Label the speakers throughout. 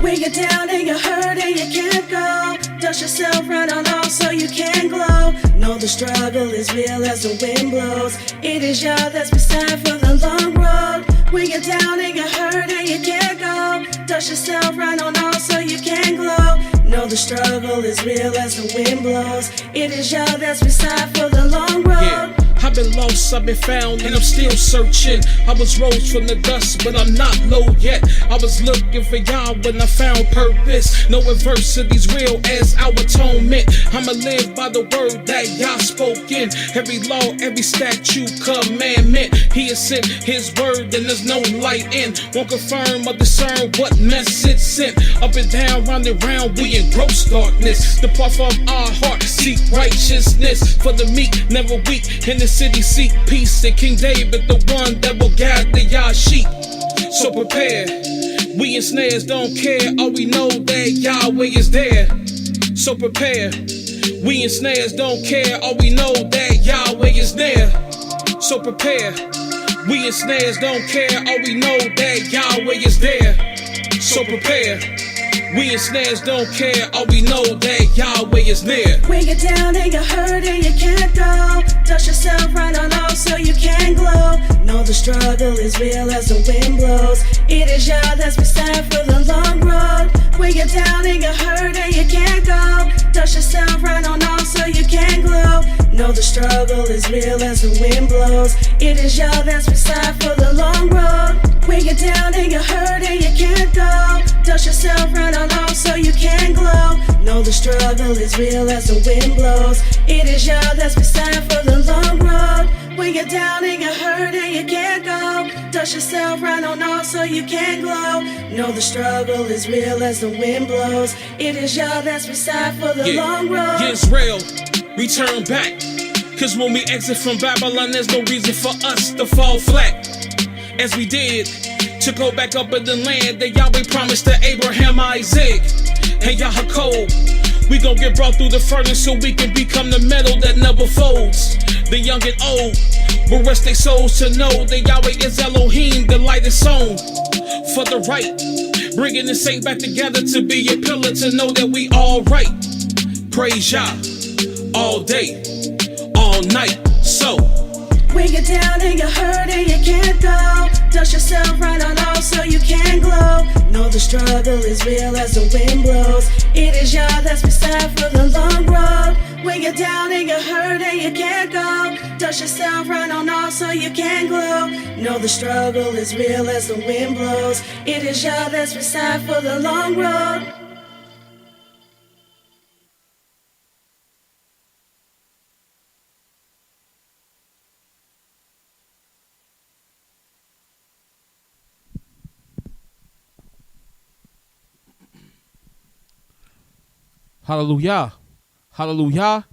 Speaker 1: When you're down and you're hurt and you can't go, dust yourself right on off so you can glow. Know the struggle is real as the wind blows. It is YAH that's beside for the long road. When you're down and you're hurt and you can't go, dust yourself right on off so you can glow. Know the struggle is real as the wind blows. It is YAH that's beside for the long road.
Speaker 2: Yeah. I've been lost, I've been found, and I'm still searching. I was rose from the dust, but I'm not low yet. I was looking for YAH when I found purpose. No adversity's real as our atonement. I'ma live by the word that YAH spoken. Every law, every statute, commandment. He has sent his word, and there's no light in. Won't confirm or discern what message sent. Up and down, round and round, we in gross darkness. Depart from our heart, seek righteousness. For the meek, never weak. In the city seek peace, and King David the one that will guide the YAH sheep. So prepare, we in snares don't care, all we know that Yahweh is there. So prepare, we in snares don't care, all we know that Yahweh is there. So prepare, we in snares don't care, all we know that Yahweh is there. So prepare, we in snares don't care, all we know that Yahweh is near.
Speaker 1: When you're down and you're hurt and you can't go, dust yourself right on off so you can glow. Know the struggle is real as the wind blows. It is YAH that's beside for the long road. When you're down and you're hurt and you can't go, dust yourself right on off so you can glow. Know the struggle is real as the wind blows. It is YAH that's beside for the long road. When you're down and you're hurt and you can't go, dust yourself right on off so you can glow. Know the struggle is real as the wind blows. It is YAH that's beside for the long road. When you're down and you're hurt and you can't go, dust yourself right on off so you can glow. Know the struggle is real as the wind blows. It is YAH that's beside for the long road.
Speaker 2: YIsraEL, return back. Cause when we exit from Babylon, there's no reason for us to fall flat. As we did, to go back up in the land that Yahweh promised to Abraham, Isaac, and Yaakov. We gon' get brought through the furnace so we can become the metal that never folds. The young and old will rest their souls to know that Yahweh is Elohim, the light is sown for the right. Bringing the saint back together to be a pillar to know that we all right. Praise YAH all day, all night. So
Speaker 1: when you're down and you're hurt and you can't go, dust yourself right on off so you can glow. Know the struggle is real as the wind blows. It is YAH that's beside for the long road. When you're down and you're hurt and you can't go, dust yourself right on off so you can glow. Know the struggle is real as the wind blows. It is YAH that's beside for the long road.
Speaker 3: Hallelujah, hallelujah,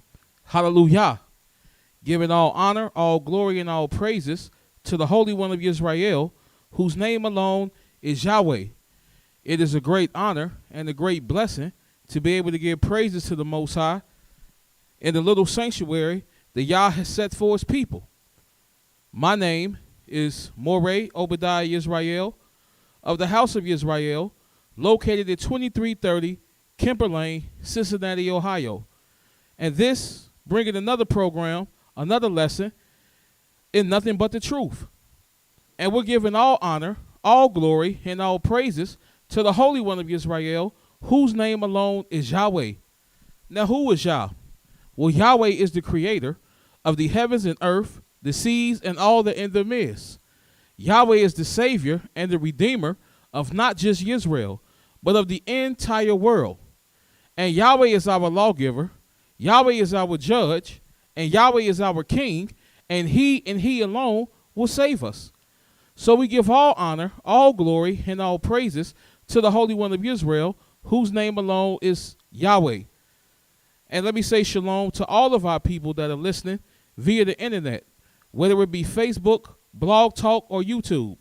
Speaker 3: hallelujah. Giving all honor, all glory, and all praises to the Holy One of Israel, whose name alone is Yahweh. It is a great honor and a great blessing to be able to give praises to the Most High in the little sanctuary that YAH has set for his people. My name is Mowreh ObediYAH Israel of the House of Yisrael, located at 2330 Kemper Lane, Cincinnati, Ohio. And this, bringing another program, another lesson in nothing but the truth. And we're giving all honor, all glory, and all praises to the Holy One of Israel, whose name alone is Yahweh. Now, who is Yah? Well, Yahweh is the creator of the heavens and earth, the seas, and all that in the midst. Yahweh is the Savior and the Redeemer of not just Israel, but of the entire world. And Yahweh is our lawgiver, Yahweh is our judge, and Yahweh is our king, and he alone will save us. So we give all honor, all glory, and all praises to the Holy One of Israel, whose name alone is Yahweh. And let me say shalom to all of our people that are listening via the internet, whether it be Facebook, Blog Talk, or YouTube.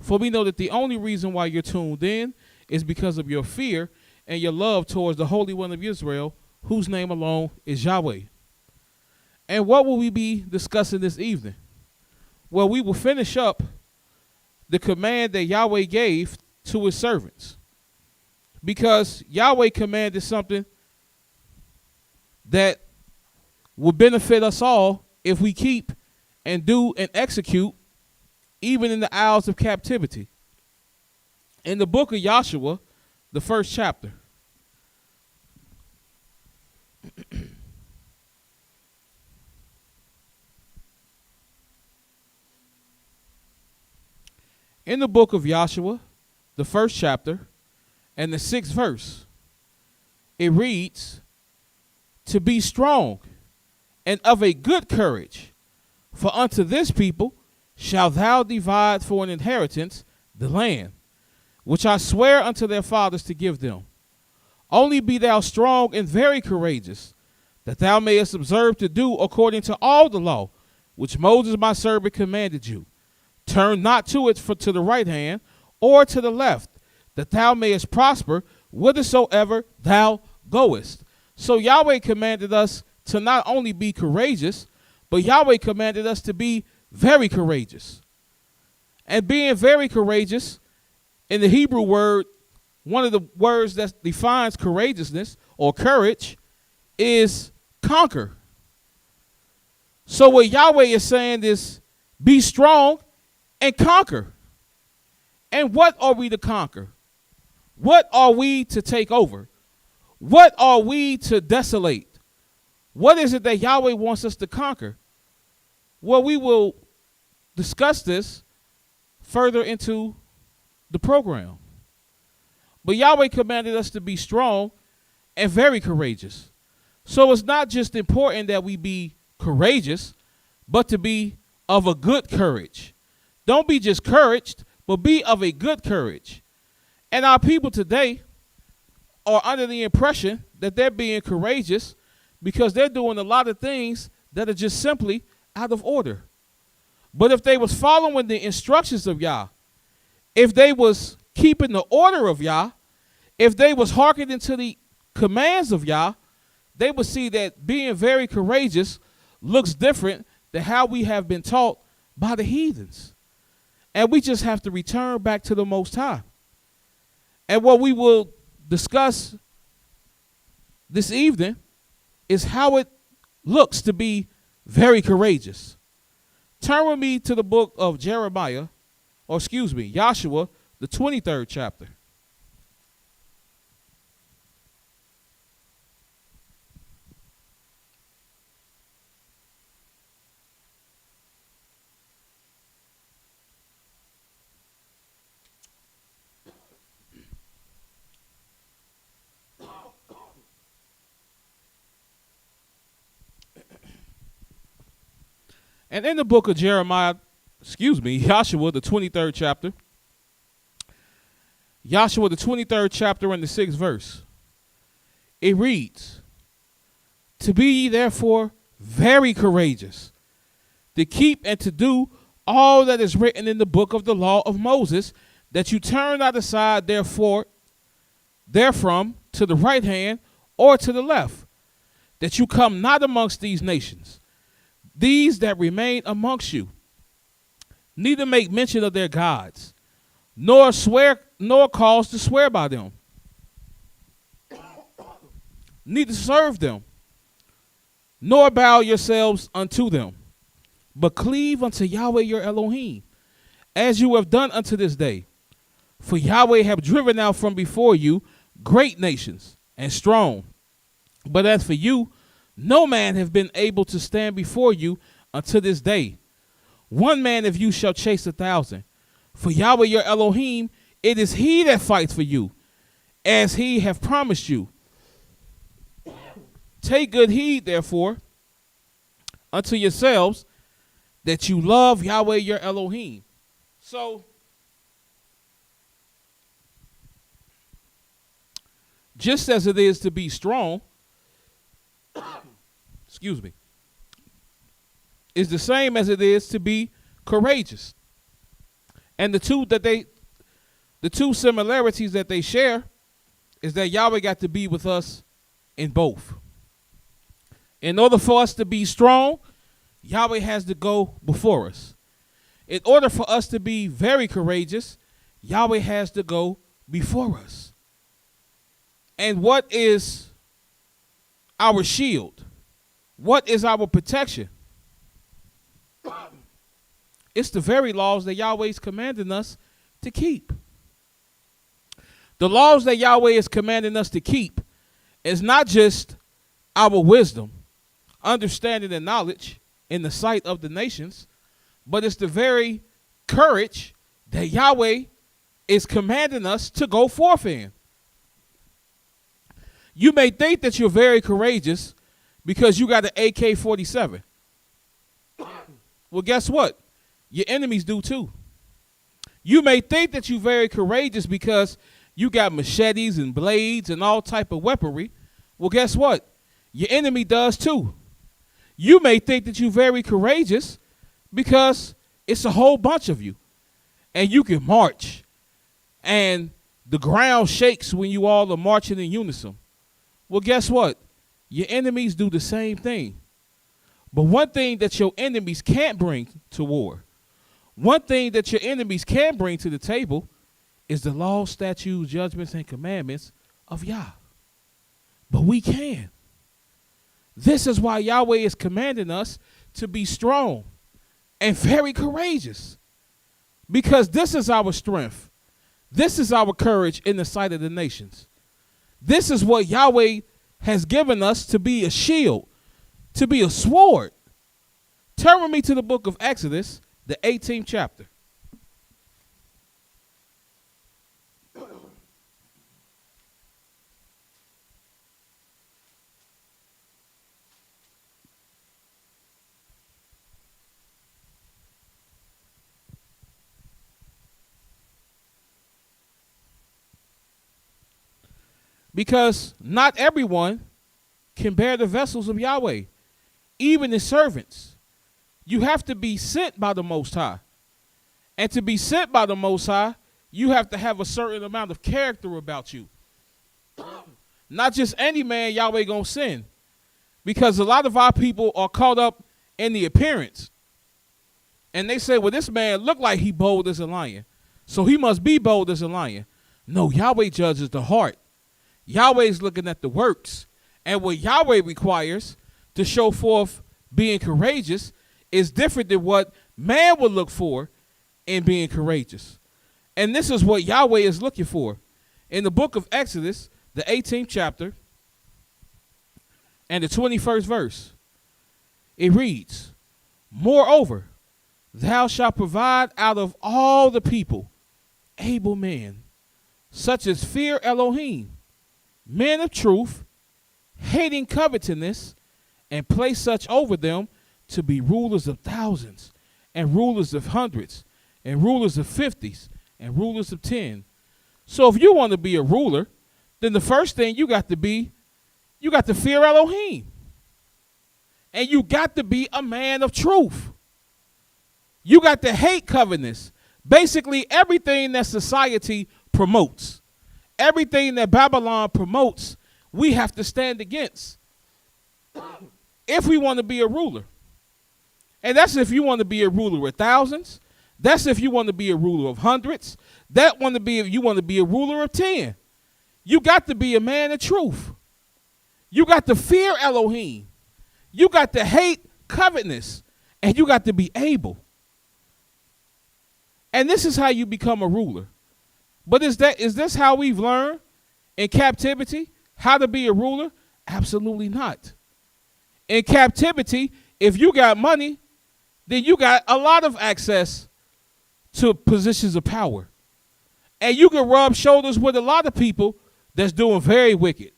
Speaker 3: For we know that the only reason why you're tuned in is because of your fear and your love towards the Holy One of Israel, whose name alone is Yahweh. And what will we be discussing this evening? Well, we will finish up the command that Yahweh gave to his servants. because Yahweh commanded something that will benefit us all if we keep and do and execute even in the hours of captivity. In the book of Joshua, the 1st chapter. In the book of Joshua, the 1st chapter, and the 6th verse, it reads, "To be strong and of a good courage, for unto this people shalt thou divide for an inheritance the land, which I swear unto their fathers to give them. Only be thou strong and very courageous, that thou mayest observe to do according to all the law which Moses my servant commanded you. Turn not to it to the right hand or to the left, that thou mayest prosper whithersoever thou goest." So Yahweh commanded us to not only be courageous, but Yahweh commanded us to be very courageous. And being very courageous, in the Hebrew word, one of the words that defines courageousness or courage is conquer. So what Yahweh is saying is be strong and conquer. And what are we to conquer? What are we to take over? What are we to desolate? What is it that Yahweh wants us to conquer? Well, we will discuss this further into the program. But Yahweh commanded us to be strong and very courageous. So it's not just important that we be courageous, but to be of a good courage. Don't be just couraged, but be of a good courage. And our people today are under the impression that they're being courageous because they're doing a lot of things that are just simply out of order. But if they was following the instructions of Yah, if they was keeping the order of Yah, if they was hearkening to the commands of Yah, they would see that being very courageous looks different than how we have been taught by the heathens. And we just have to return back to the Most High. And what we will discuss this evening is how it looks to be very courageous. Turn with me to the book of Joshua, the 23rd chapter. And in the book of Joshua, the 23rd chapter, Joshua, the 23rd chapter and the 6th verse, it reads, "To be ye therefore very courageous, to keep and to do all that is written in the book of the law of Moses, that you turn not aside therefrom to the right hand or to the left, that you come not amongst these nations, these that remain amongst you, neither make mention of their gods, nor cause to swear by them, neither serve them, nor bow yourselves unto them, but cleave unto Yahweh your Elohim, as you have done unto this day. For Yahweh hath driven out from before you great nations and strong. But as for you, no man hath been able to stand before you unto this day. One man of you shall chase 1,000. For Yahweh your Elohim, it is he that fights for you, as he hath promised you. Take good heed, therefore, unto yourselves, that you love Yahweh your Elohim." So, just as it is to be strong, is the same as it is to be courageous. And the two similarities that they share is that Yahweh got to be with us in both. In order for us to be strong, Yahweh has to go before us. In order for us to be very courageous, Yahweh has to go before us. And what is our shield? What is our protection? It's the very laws that Yahweh is commanding us to keep. The laws that Yahweh is commanding us to keep is not just our wisdom, understanding, and knowledge in the sight of the nations, but it's the very courage that Yahweh is commanding us to go forth in. You may think that you're very courageous because you got an AK-47. Well, guess what? Your enemies do too. You may think that you're very courageous because you got machetes and blades and all type of weaponry. Well, guess what? Your enemy does too. You may think that you're very courageous because it's a whole bunch of you. And you can march. And the ground shakes when you all are marching in unison. Well, guess what? Your enemies do the same thing. But one thing that your enemies can't bring to war, one thing that your enemies can bring to the table is the laws, statutes, judgments, and commandments of Yah. But we can. This is why Yahweh is commanding us to be strong and very courageous. Because this is our strength. This is our courage in the sight of the nations. This is what Yahweh has given us to be a shield, to be a sword. Turn with me to the book of Exodus, the 18th chapter. Because not everyone can bear the vessels of Yahweh, even his servants. You have to be sent by the Most High. And to be sent by the Most High, you have to have a certain amount of character about you. Not just any man Yahweh gonna send. Because a lot of our people are caught up in the appearance. And they say, well, this man look like he bold as a lion, so he must be bold as a lion. No, Yahweh judges the heart. Yahweh's looking at the works. And what Yahweh requires to show forth being courageous is different than what man would look for in being courageous. And this is what Yahweh is looking for. In the book of Exodus, the 18th chapter, and the 21st verse, it reads, "Moreover, thou shalt provide out of all the people able men, such as fear Elohim, men of truth, hating covetousness, and place such over them to be rulers of thousands, and rulers of hundreds, and rulers of 50s, and rulers of 10. So if you want to be a ruler, then the first thing you got to fear Elohim. And you got to be a man of truth. You got to hate covetousness. Basically everything that society promotes, everything that Babylon promotes, we have to stand against if we want to be a ruler. And that's if you want to be a ruler of thousands. That's if you want to be a ruler of hundreds. If you want to be a ruler of 10. You got to be a man of truth. You got to fear Elohim. You got to hate covetousness. And you got to be able. And this is how you become a ruler. But is this how we've learned in captivity how to be a ruler? Absolutely not. In captivity, if you got money, then you got a lot of access to positions of power. And you can rub shoulders with a lot of people that's doing very wicked.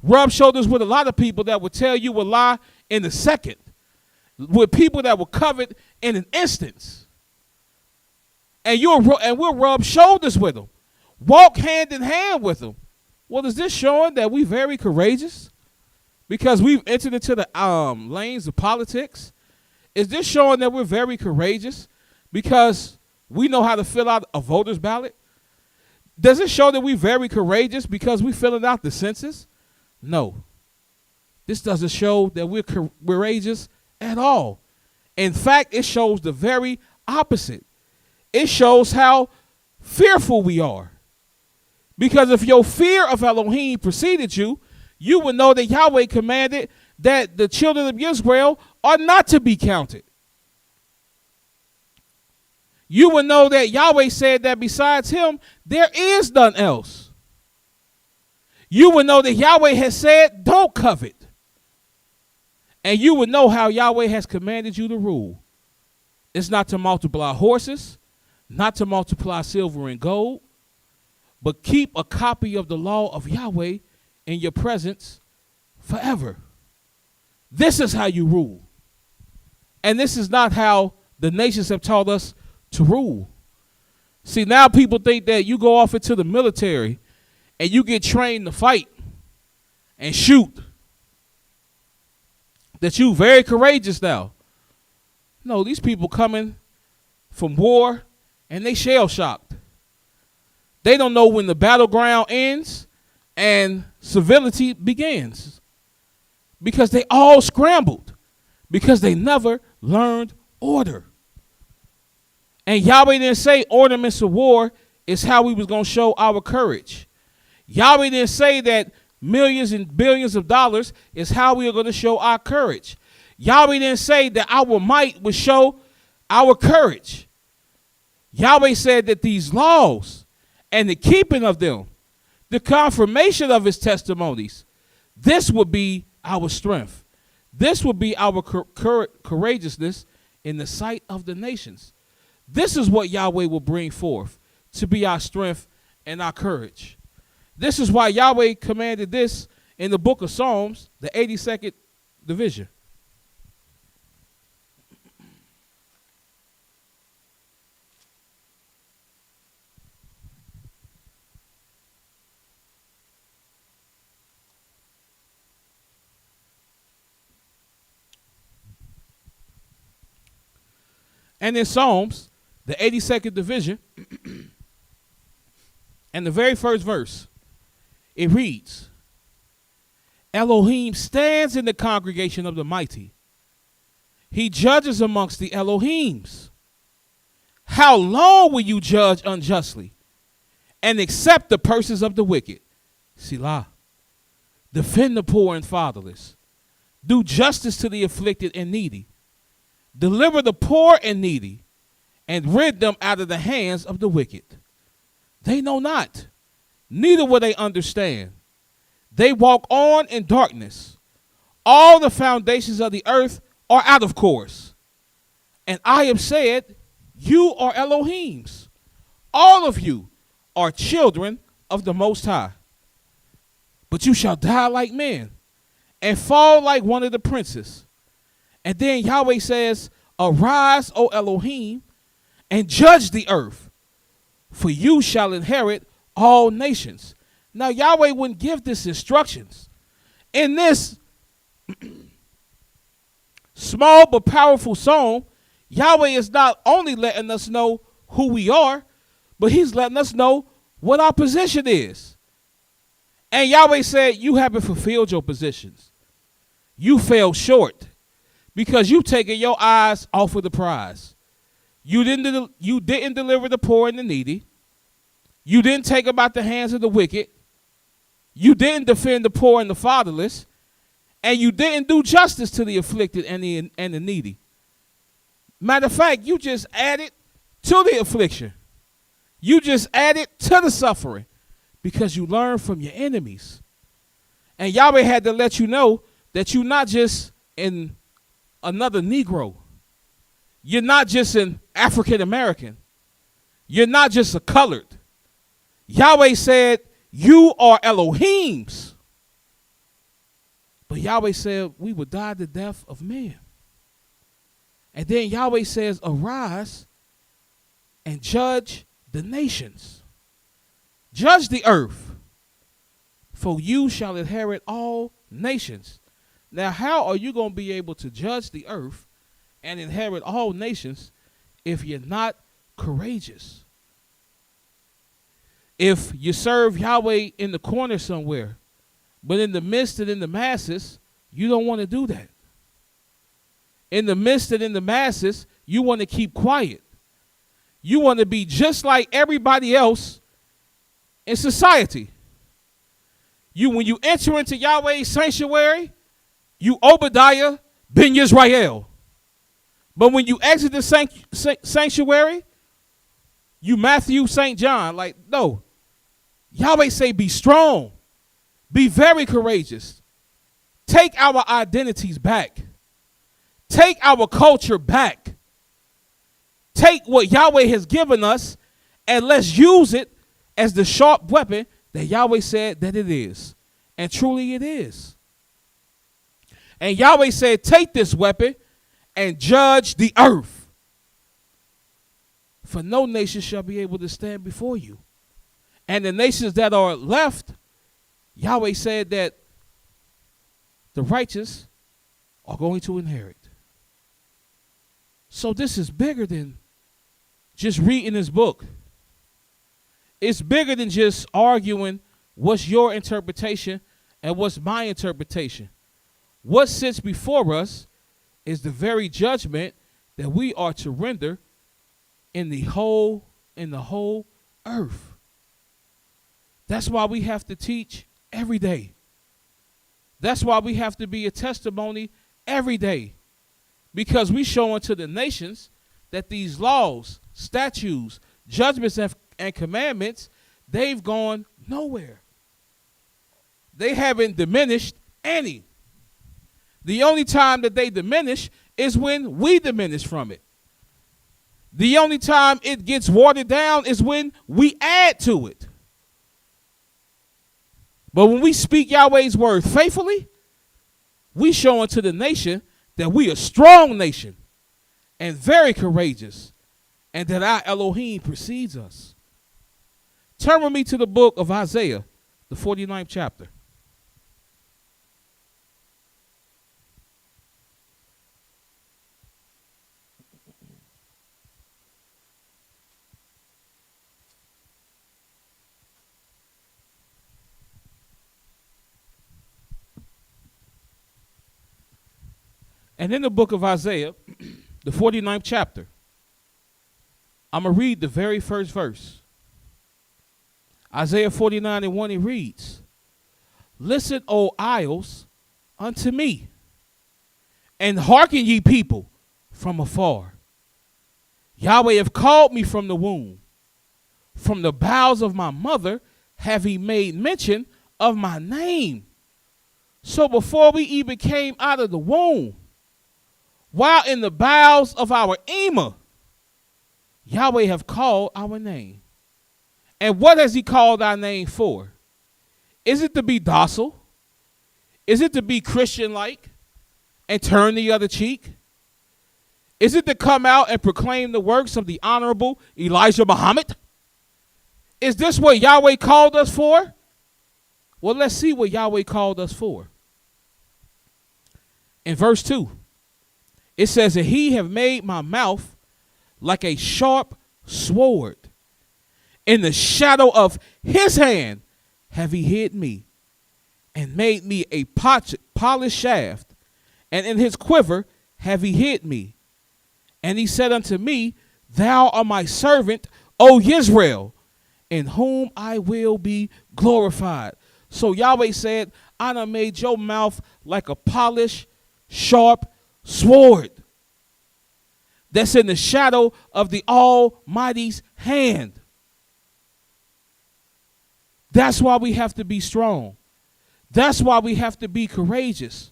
Speaker 3: Rub shoulders with a lot of people that will tell you a lie in a second. With people that will covet in an instance. And we'll rub shoulders with them. Walk hand in hand with them. Well, is this showing that we're very courageous? Because we've entered into the lanes of politics? Is this showing that we're very courageous because we know how to fill out a voter's ballot? Does it show that we're very courageous because we're filling out the census? No. This doesn't show that we're courageous at all. In fact, it shows the very opposite. It shows how fearful we are. Because if your fear of Elohim preceded you, you would know that Yahweh commanded that the children of Israel are not to be counted. You would know that Yahweh said that besides him, there is none else. You would know that Yahweh has said, don't covet. And you would know how Yahweh has commanded you to rule. It's not to multiply horses, not to multiply silver and gold, but keep a copy of the law of Yahweh in your presence forever. This is how you rule. And this is not how the nations have taught us to rule. See, now people think that you go off into the military and you get trained to fight and shoot, that you very courageous now. No, these people coming from war and they shell shocked. They don't know when the battleground ends and civility begins, because they all scrambled, because they never learned order. And Yahweh didn't say ornaments of war is how we was going to show our courage. Yahweh didn't say that millions and billions of dollars is how we are going to show our courage. Yahweh didn't say that our might would show our courage. Yahweh said that these laws and the keeping of them, the confirmation of his testimonies, this would be our strength. This would be our courageousness in the sight of the nations. This is what Yahweh will bring forth to be our strength and our courage. This is why Yahweh commanded this in the book of Psalms, the 82nd division. And in Psalms, the 82nd division, and the very first verse, it reads, Elohim stands in the congregation of the mighty. He judges amongst the Elohims. How long will you judge unjustly and accept the purses of the wicked? Selah. Defend the poor and fatherless. Do justice to the afflicted and needy. Deliver the poor and needy, and rid them out of the hands of the wicked. They know not, neither will they understand. They walk on in darkness. All the foundations of the earth are out of course. And I have said, you are Elohims. All of you are children of the Most High. But you shall die like men, and fall like one of the princes. And then Yahweh says, arise, O Elohim, and judge the earth, for you shall inherit all nations. Now, Yahweh wouldn't give this instructions. In this small but powerful song, Yahweh is not only letting us know who we are, but he's letting us know what our position is. And Yahweh said, you haven't fulfilled your positions. You fell short, because you've taken your eyes off of the prize. You didn't deliver the poor and the needy. You didn't take them out the hands of the wicked. You didn't defend the poor and the fatherless. And you didn't do justice to the afflicted and the needy. Matter of fact, you just added to the affliction. You just added to the suffering, because you learned from your enemies. And Yahweh had to let you know that you're not just in another Negro. You're not just an African American. You're not just a colored. Yahweh said, you are Elohims. But Yahweh said, we would die the death of men. And then Yahweh says, arise and judge the nations. Judge the earth, for you shall inherit all nations. Now, how are you going to be able to judge the earth and inherit all nations if you're not courageous? If you serve Yahweh in the corner somewhere, but in the midst and in the masses, you don't want to do that. In the midst and in the masses, you want to keep quiet. You want to be just like everybody else in society. When you enter into Yahweh's sanctuary, you Obadiah ben YIsraEL. But when you exit the sanctuary, you Matthew St. John. Like, no. Yahweh say be strong. Be very courageous. Take our identities back. Take our culture back. Take what Yahweh has given us and let's use it as the sharp weapon that Yahweh said that it is. And truly it is. And Yahweh said, take this weapon and judge the earth. For no nation shall be able to stand before you. And the nations that are left, Yahweh said that the righteous are going to inherit. So this is bigger than just reading this book. It's bigger than just arguing what's your interpretation and what's my interpretation. What sits before us is the very judgment that we are to render in the whole earth. That's why we have to teach every day. That's why we have to be a testimony every day. Because we show unto the nations that these laws, statutes, judgments, and commandments, they've gone nowhere. They haven't diminished any. The only time that they diminish is when we diminish from it. The only time it gets watered down is when we add to it. But when we speak Yahweh's word faithfully, we show unto the nation that we are a strong nation and very courageous, and that our Elohim precedes us. Turn with me to the book of Isaiah, the 49th chapter. And in the book of Isaiah, the 49th chapter, I'm going to read the very first verse. Isaiah 49:1, it reads, listen, O isles, unto me, and hearken, ye people, from afar. Yahweh have called me from the womb. From the bowels of my mother have he made mention of my name. So before we even came out of the womb, while in the bowels of our Ema, Yahweh have called our name. And what has he called our name for? Is it to be docile? Is it to be Christian-like and turn the other cheek? Is it to come out and proclaim the works of the honorable Elijah Muhammad? Is this what Yahweh called us for? Well, let's see what Yahweh called us for. In verse 2, it says that he have made my mouth like a sharp sword. In the shadow of his hand have he hid me, and made me a polished shaft. And in his quiver have he hid me. And he said unto me, thou art my servant, O Yisrael, in whom I will be glorified. So Yahweh said, I done made your mouth like a polished, sharp sword that's in the shadow of the Almighty's hand. That's why we have to be strong. That's why we have to be courageous.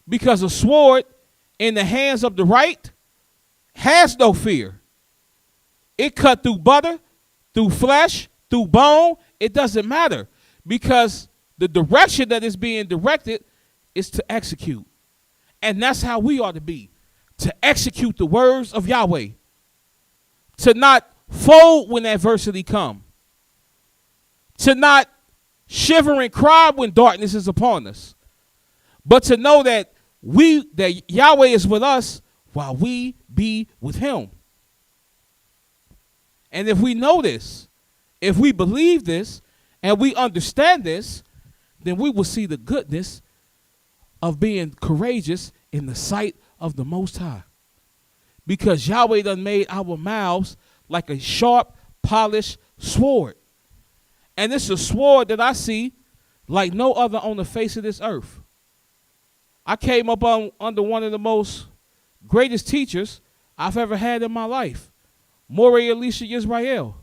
Speaker 3: Because a sword in the hands of the right has no fear. It cut through butter, through flesh, through bone. It doesn't matter. Because the direction that is being directed is to execute. And that's how we ought to be. To execute the words of Yahweh. To not fold when adversity comes. To not shiver and cry when darkness is upon us. But to know that that Yahweh is with us while we be with him. And if we know this, if we believe this, and we understand this, then we will see the goodness of being courageous in the sight of the Most High. Because Yahweh done made our mouths like a sharp, polished sword. And it's a sword that I see like no other on the face of this earth. I came up under one of the most greatest teachers I've ever had in my life, Mowreh IshYAH.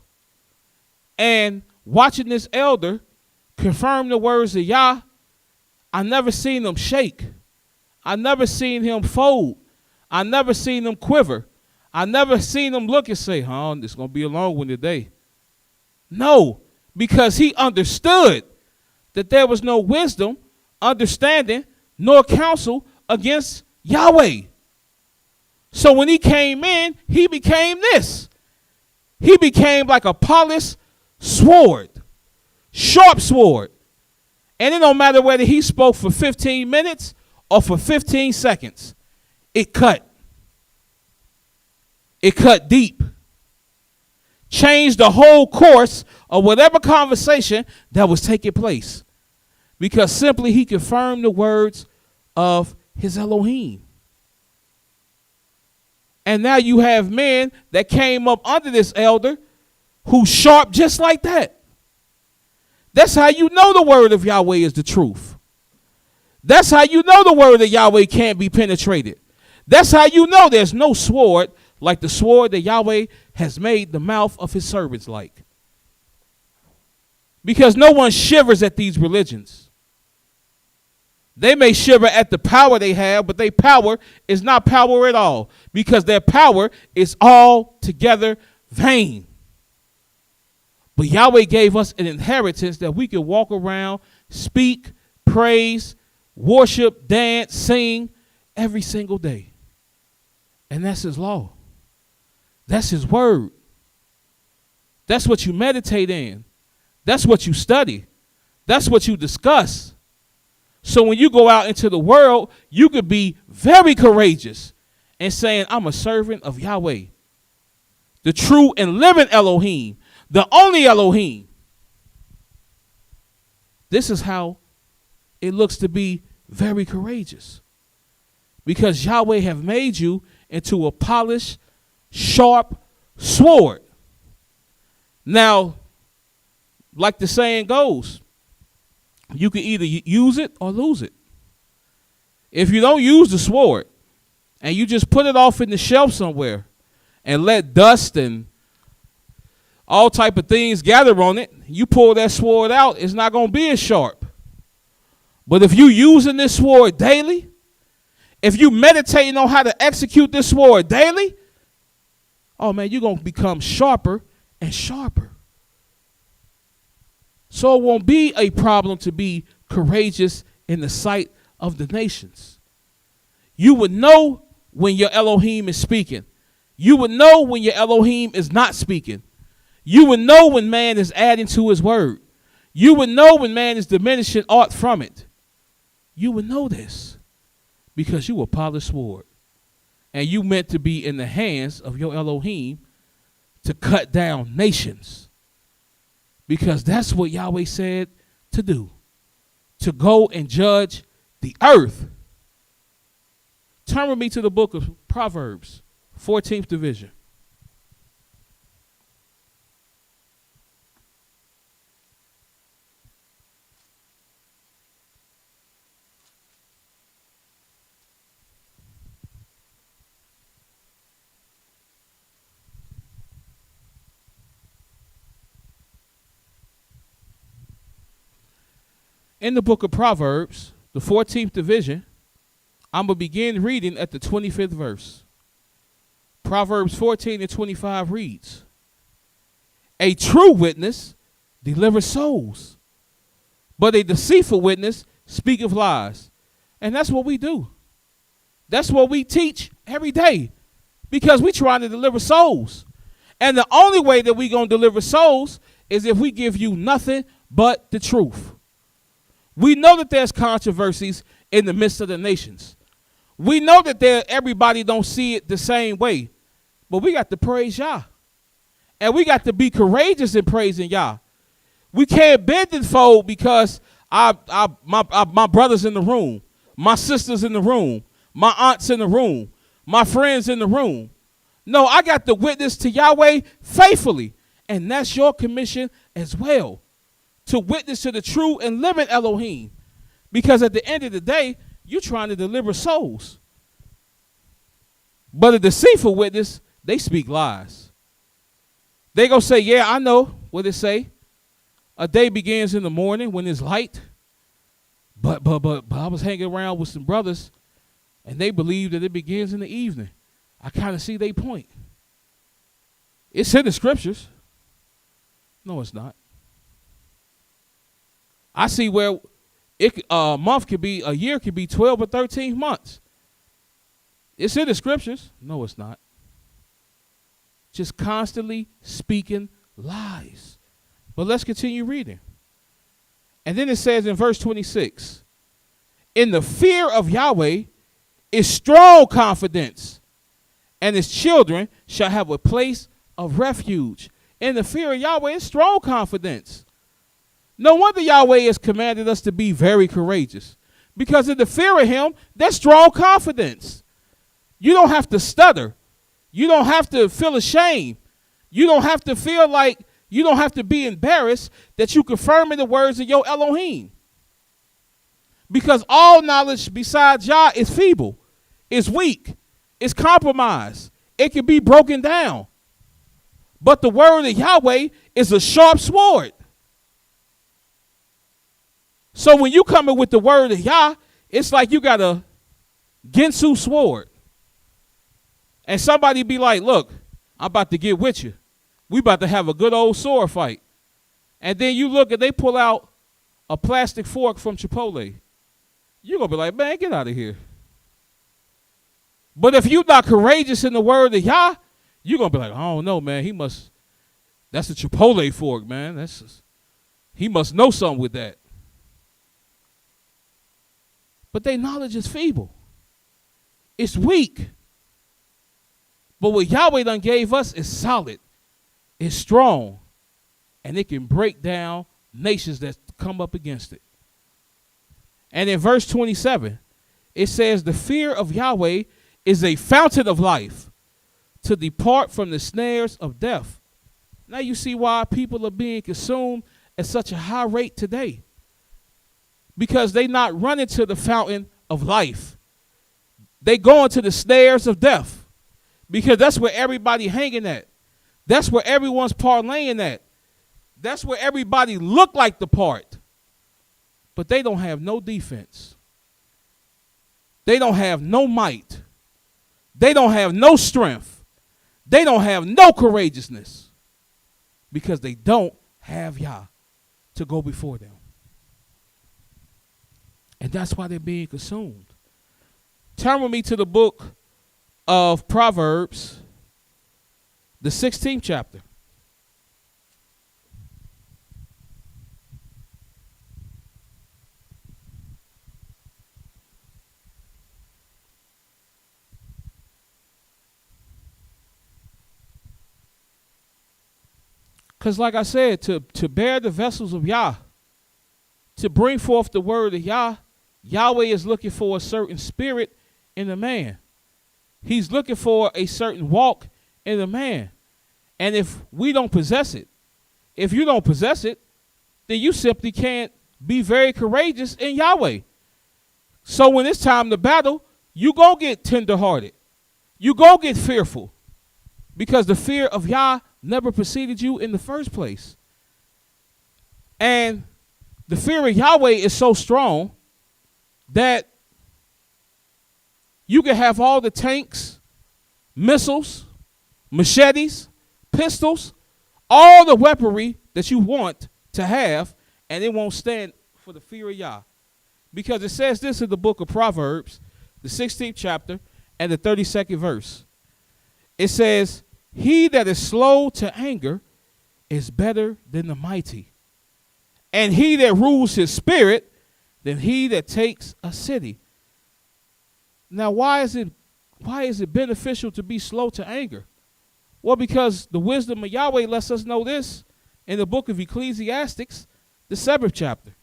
Speaker 3: And watching this elder confirm the words of Yah, I never seen him shake. I never seen him fold. I never seen him quiver. I never seen him look and say, it's going to be a long one today. No, because he understood that there was no wisdom, understanding, nor counsel against Yahweh. So when he came in, he became this. He became like a polished sword, sharp sword. And it don't matter whether he spoke for 15 minutes or for 15 seconds. It cut. It cut deep. Changed the whole course of whatever conversation that was taking place. Because simply he confirmed the words of his Elohim. And now you have men that came up under this elder who's sharp just like that. That's how you know the word of Yahweh is the truth. That's how you know the word of Yahweh can't be penetrated. That's how you know there's no sword like the sword that Yahweh has made the mouth of his servants like. Because no one shivers at these religions. They may shiver at the power they have, but their power is not power at all. Because their power is altogether vain. But Yahweh gave us an inheritance that we can walk around, speak, praise, worship, dance, sing every single day. And that's his law. That's his word. That's what you meditate in. That's what you study. That's what you discuss. So when you go out into the world, you could be very courageous and saying, I'm a servant of Yahweh, the true and living Elohim, the only Elohim. This is how it looks to be very courageous. Because Yahweh have made you into a polished, sharp sword. Now, like the saying goes, you can either use it or lose it. If you don't use the sword and you just put it off in the shelf somewhere and let dust and all type of things gather on it, you pull that sword out, it's not going to be as sharp. But if you using this sword daily, if you meditating on how to execute this sword daily, oh man, you're going to become sharper and sharper. So it won't be a problem to be courageous in the sight of the nations. You would know when your Elohim is speaking. You would know when your Elohim is not speaking. You would know when man is adding to his word. You would know when man is diminishing aught from it. You would know this because you a polished sword. And you meant to be in the hands of your Elohim to cut down nations. Because that's what Yahweh said to do. To go and judge the earth. Turn with me to the book of Proverbs, 14th division. In the book of Proverbs, the 14th division, I'm going to begin reading at the 25th verse. Proverbs 14 and 25 reads, a true witness delivers souls, but a deceitful witness speaketh lies. And that's what we do. That's what we teach every day because we're trying to deliver souls. And the only way that we're going to deliver souls is if we give you nothing but the truth. We know that there's controversies in the midst of the nations. We know that everybody don't see it the same way. But we got to praise Yah. And we got to be courageous in praising Yah. We can't bend and fold because my brothers in the room, my sisters in the room, my aunts in the room, my friends in the room. No, I got to witness to Yahweh faithfully. And that's your commission as well. to witness to the true and living Elohim. Because at the end of the day, you're trying to deliver souls. But a deceitful witness, they speak lies. They gonna say, yeah, I know what it say. A day begins in the morning when it's light. But I was hanging around with some brothers, and they believe that it begins in the evening. I kind of see their point. It's in the scriptures. No, it's not. I see where a year could be 12 or 13 months. It's in the scriptures. No, it's not. Just constantly speaking lies. But let's continue reading. And then it says in verse 26, in the fear of Yahweh is strong confidence, and his children shall have a place of refuge. In the fear of Yahweh is strong confidence. No wonder Yahweh has commanded us to be very courageous, because in the fear of him, there's strong confidence. You don't have to stutter. You don't have to feel ashamed. You don't have to feel like you don't have to be embarrassed that you confirm in the words of your Elohim. Because all knowledge besides Yah is feeble, is weak, is compromised. It can be broken down. But the word of Yahweh is a sharp sword. So when you come in with the word of Yah, it's like you got a Ginsu sword. And somebody be like, look, I'm about to get with you. We about to have a good old sword fight. And then you look and they pull out a plastic fork from Chipotle. You're going to be like, man, get out of here. But if you're not courageous in the word of Yah, you're going to be like, I don't know, man. That's a Chipotle fork, man. He must know something with that. But their knowledge is feeble. It's weak. But what Yahweh done gave us is solid. It's strong. And it can break down nations that come up against it. And in verse 27, it says, the fear of Yahweh is a fountain of life, to depart from the snares of death. Now you see why people are being consumed at such a high rate today. Because they not running to the fountain of life. They going to the snares of death. Because that's where everybody hanging at. That's where everyone's parlaying at. That's where everybody look like the part. But they don't have no defense. They don't have no might. They don't have no strength. They don't have no courageousness. Because they don't have Yah to go before them. And that's why they're being consumed. Turn with me to the book of Proverbs, the 16th chapter. Because like I said, to bear the vessels of Yah, to bring forth the word of Yah, Yahweh is looking for a certain spirit in a man. He's looking for a certain walk in a man. And if we don't possess it, if you don't possess it, then you simply can't be very courageous in Yahweh. So when it's time to battle, you go get tenderhearted. You go get fearful. Because the fear of Yah never preceded you in the first place. And the fear of Yahweh is so strong that you can have all the tanks, missiles, machetes, pistols, all the weaponry that you want to have, and it won't stand for the fear of Yah. Because it says this in the book of Proverbs, the 16th chapter and the 32nd verse. It says, he that is slow to anger is better than the mighty, and he that rules his spirit than he that takes a city. Now, why is it beneficial to be slow to anger? Well, because the wisdom of Yahweh lets us know this in the book of Ecclesiastes, the 7th chapter.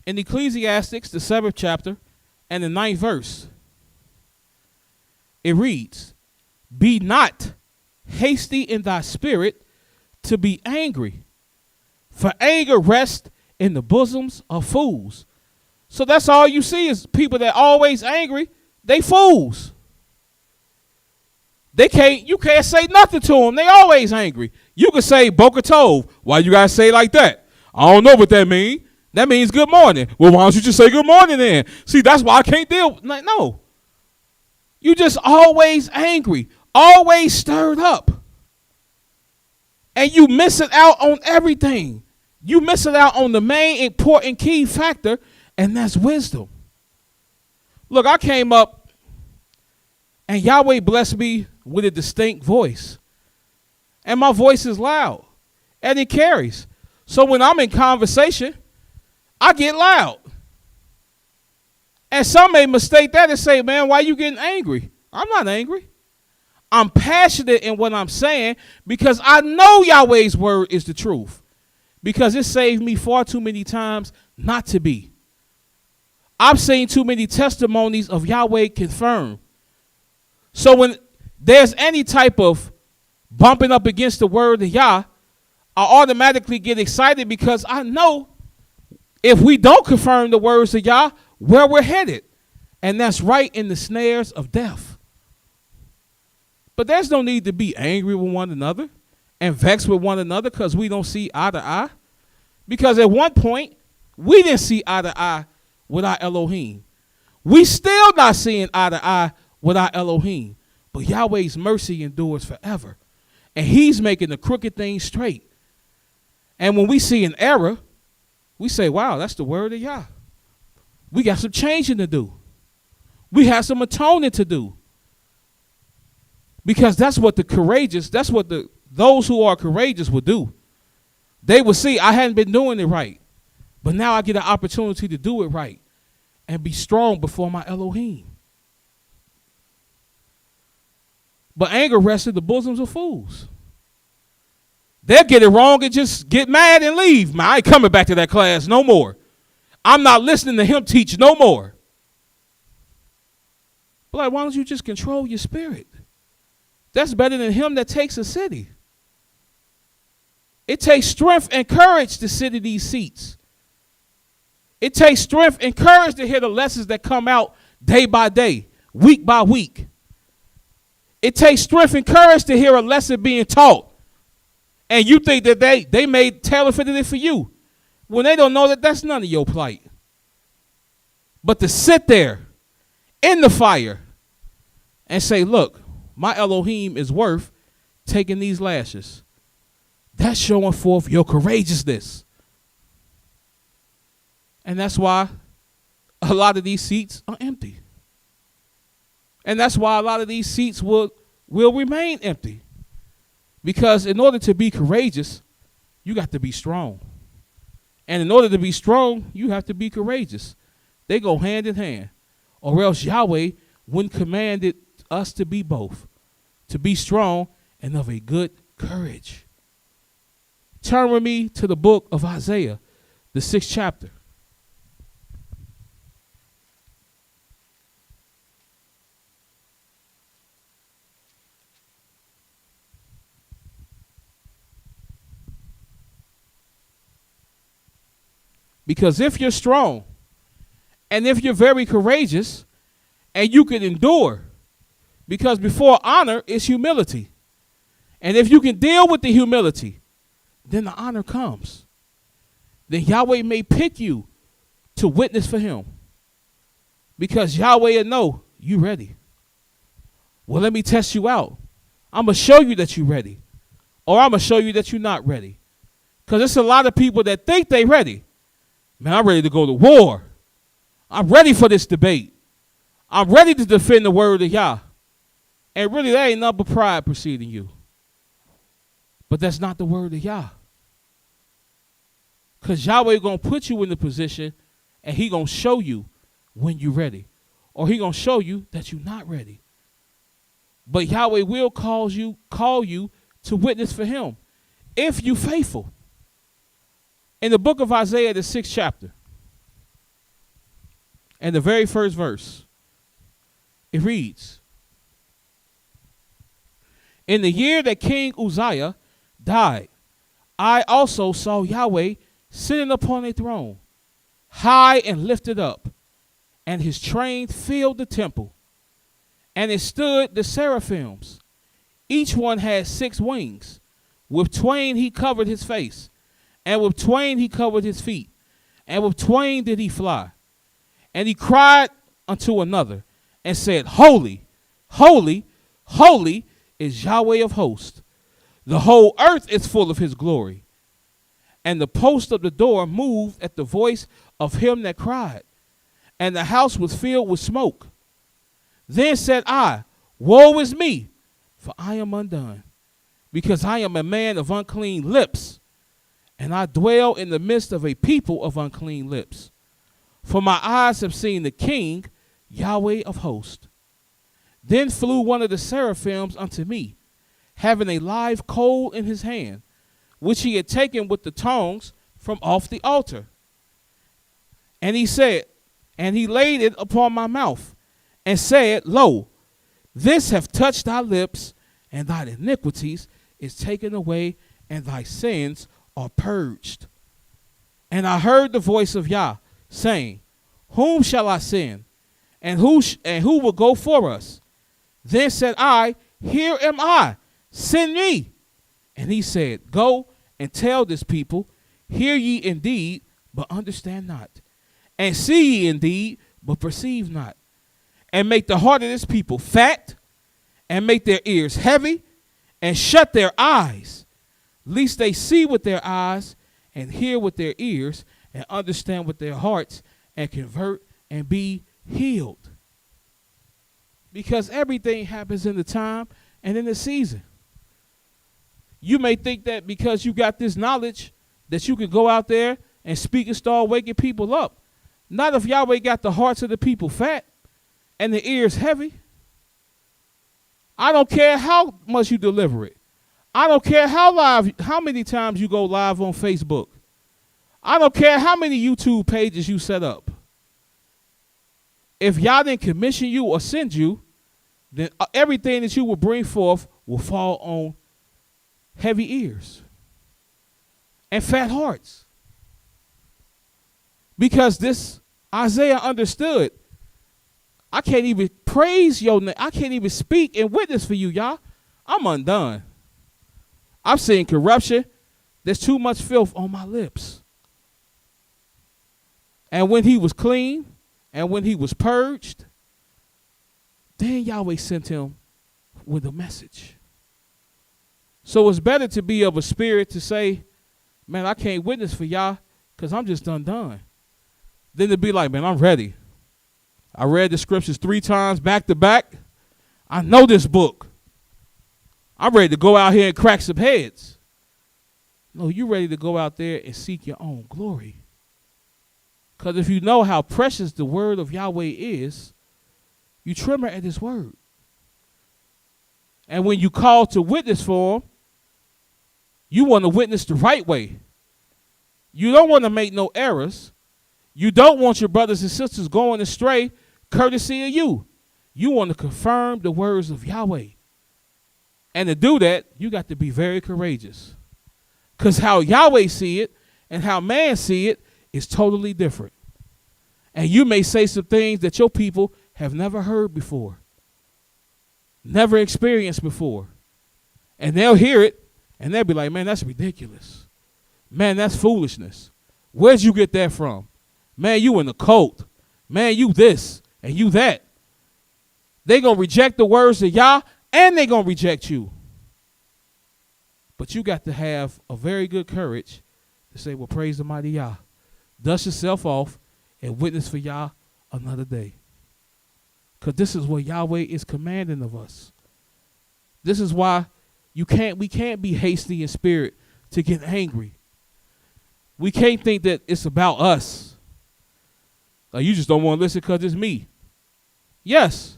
Speaker 3: In Ecclesiastes, the 7th chapter, and the 9th verse, it reads, "Be not hasty in thy spirit to be angry, for anger rests in the bosoms of fools." So that's all you see is people that always angry. They fools. You can't say nothing to them. They always angry. You can say Boker Tov. Why you gotta say it like that? I don't know what that means. That means good morning. Well, why don't you just say good morning then? See, that's why I can't deal. Like, no. You just always angry, always stirred up. And you missing out on everything. You missing out on the main important key factor, and that's wisdom. Look, I came up, and Yahweh blessed me with a distinct voice. And my voice is loud, and it carries. So when I'm in conversation, I get loud. And some may mistake that and say, man, why you getting angry? I'm not angry. I'm passionate in what I'm saying because I know Yahweh's word is the truth. Because it saved me far too many times not to be. I've seen too many testimonies of Yahweh confirmed. So when there's any type of bumping up against the word of Yah, I automatically get excited because I know if we don't confirm the words of Yah, where we're headed. And that's right in the snares of death. But there's no need to be angry with one another and vexed with one another because we don't see eye to eye. Because at one point, we didn't see eye to eye with our Elohim. We still not seeing eye to eye with our Elohim. But Yahweh's mercy endures forever. And he's making the crooked things straight. And when we see an error, we say, wow, that's the word of Yah. We got some changing to do. We have some atoning to do. Because that's what the courageous, that's what those who are courageous will do. They will see, I hadn't been doing it right. But now I get an opportunity to do it right and be strong before my Elohim. But anger rests in the bosoms of fools. They'll get it wrong and just get mad and leave. Man, I ain't coming back to that class no more. I'm not listening to him teach no more. But like, why don't you just control your spirit? That's better than him that takes a city. It takes strength and courage to sit in these seats. It takes strength and courage to hear the lessons that come out day by day, week by week. It takes strength and courage to hear a lesson being taught. And you think that they made tailor-fitted it for you when they don't know that that's none of your plight. But to sit there in the fire and say, look, my Elohim is worth taking these lashes. That's showing forth your courageousness. And that's why a lot of these seats are empty. And that's why a lot of these seats will remain empty. Because in order to be courageous, you got to be strong. And in order to be strong, you have to be courageous. They go hand in hand. Or else Yahweh wouldn't command us to be both. To be strong and of a good courage. Turn with me to the book of Isaiah, the 6th chapter. Because if you're strong, and if you're very courageous, and you can endure, because before honor is humility. And if you can deal with the humility, then the honor comes. Then Yahweh may pick you to witness for him. Because Yahweh will know you ready. Well, let me test you out. I'm going to show you that you're ready. Or I'm going to show you that you're not ready. Because there's a lot of people that think they're ready. Man, I'm ready to go to war. I'm ready for this debate. I'm ready to defend the word of Yah. And really, that ain't nothing but pride preceding you. But that's not the word of Yah. Because Yahweh going to put you in the position and he going to show you when you're ready. Or he going to show you that you're not ready. But Yahweh will call you to witness for him if you faithful. In the book of Isaiah, the 6th chapter, And the very first verse, it reads, in the year that King Uzziah died, I also saw Yahweh sitting upon a throne, high and lifted up, and his train filled the temple. And it stood the seraphims. Each one had 6 wings. With twain he covered his face, and with twain he covered his feet, and with twain did he fly. And he cried unto another, and said, Holy, holy, holy is Yahweh of hosts. The whole earth is full of his glory. And the post of the door moved at the voice of him that cried, and the house was filled with smoke. Then said I, Woe is me, for I am undone, because I am a man of unclean lips, and I dwell in the midst of a people of unclean lips. For my eyes have seen the King, Yahweh of hosts. Then flew one of the seraphims unto me, having a live coal in his hand, which he had taken with the tongs from off the altar. And he said, and he laid it upon my mouth, and said, Lo, this hath touched thy lips, and thine iniquities is taken away, and thy sins are purged. And I heard the voice of Yah, saying, Whom shall I send? And who will go for us? Then said I, Here am I, send me. And he said, Go and tell this people, Hear ye indeed, but understand not. And see ye indeed, but perceive not. And make the heart of this people fat, and make their ears heavy, and shut their eyes, lest they see with their eyes, and hear with their ears, and understand with their hearts, and convert and be healed. Because everything happens in the time and in the season. You may think that because you got this knowledge that you can go out there and speak and start waking people up. Not if Yahweh got the hearts of the people fat and the ears heavy. I don't care how much you deliver it. I don't care how many times you go live on Facebook. I don't care how many YouTube pages you set up. If Yah didn't commission you or send you, then everything that you will bring forth will fall on heavy ears and fat hearts. Because this Isaiah understood, I can't even praise your name. I can't even speak and witness for you, Yah. I'm undone. I'm seeing corruption. There's too much filth on my lips. And when he was clean, and when he was purged, then Yahweh sent him with a message. So it's better to be of a spirit to say, man, I can't witness for Yah because I'm just undone, than to be like, man, I'm ready. I read the scriptures 3 times back to back. I know this book. I'm ready to go out here and crack some heads. No, you're ready to go out there and seek your own glory. Because if you know how precious the word of Yahweh is, you tremor at his word. And when you call to witness for him, you want to witness the right way. You don't want to make no errors. You don't want your brothers and sisters going astray courtesy of you. You want to confirm the words of Yahweh. And to do that, you got to be very courageous. Because how Yahweh see it and how man see it is totally different. And you may say some things that your people have never heard before, never experienced before. And they'll hear it, and they'll be like, man, that's ridiculous. Man, that's foolishness. Where'd you get that from? Man, you in the cult. Man, you this and you that. They're going to reject the words of Yah, and they're going to reject you. But you got to have a very good courage to say, well, praise the mighty Yah. Dust yourself off and witness for Yah another day. Because this is what Yahweh is commanding of us. This is why we can't be hasty in spirit to get angry. We can't think that it's about us. Like, you just don't want to listen because it's me. Yes.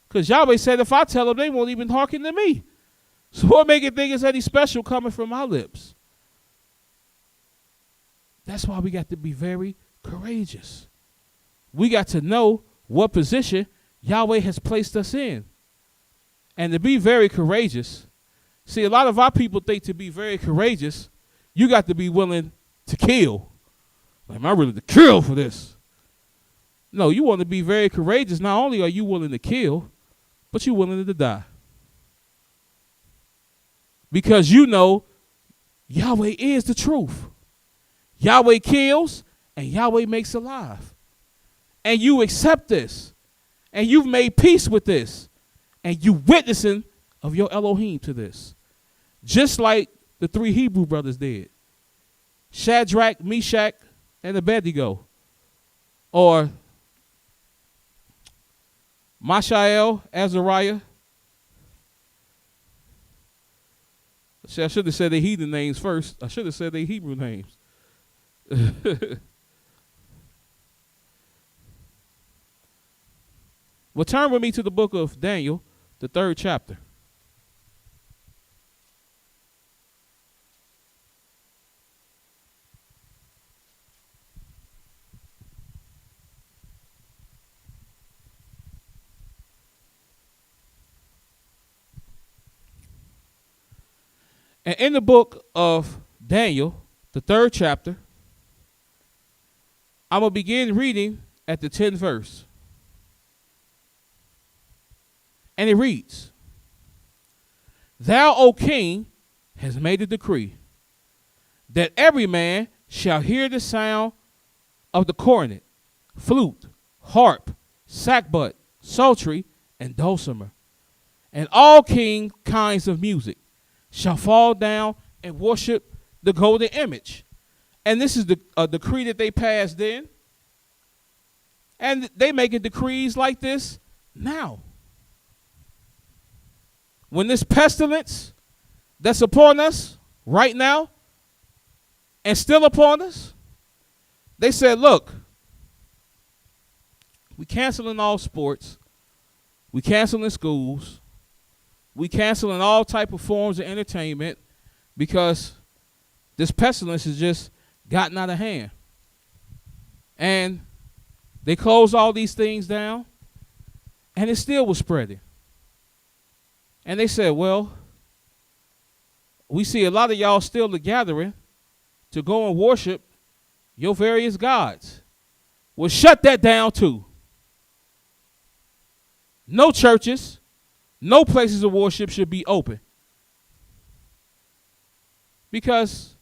Speaker 3: Because Yahweh said if I tell them, they won't even hearken to me. So what make it think it's any special coming from my lips? That's why we got to be very courageous. we got to know what position Yahweh has placed us in. And to be very courageous, see, a lot of our people think to be very courageous, you got to be willing to kill. Like, I'm willing to kill for this. No, you want to be very courageous. Not only are you willing to kill, but you're willing to die. Because you know Yahweh is the truth. Yahweh kills and Yahweh makes alive. And you accept this. And you've made peace with this. And you witnessing of your Elohim to this. Just like the three Hebrew brothers did. Shadrach, Meshach, and Abednego. Or Mishael, Azariah. See, I should have said their heathen names first. I should have said their Hebrew names. Well, turn with me to the book of Daniel, the 3rd chapter. And in the book of Daniel, the 3rd chapter, I'm going to begin reading at the 10th verse. And it reads, Thou, O king, hast made a decree that every man shall hear the sound of the cornet, flute, harp, sackbut, psaltery, and dulcimer, and all kinds of music shall fall down and worship the golden image. And this is a decree that they passed then. And they making decrees like this now. When this pestilence that's upon us right now and still upon us, they said, look, we canceling all sports. We canceling schools. We canceling all type of forms of entertainment because this pestilence has just gotten out of hand. And they closed all these things down, and it still was spreading. And they said, well, we see a lot of y'all still gathering to go and worship your various gods. Well, shut that down too. No churches, no places of worship should be open. Because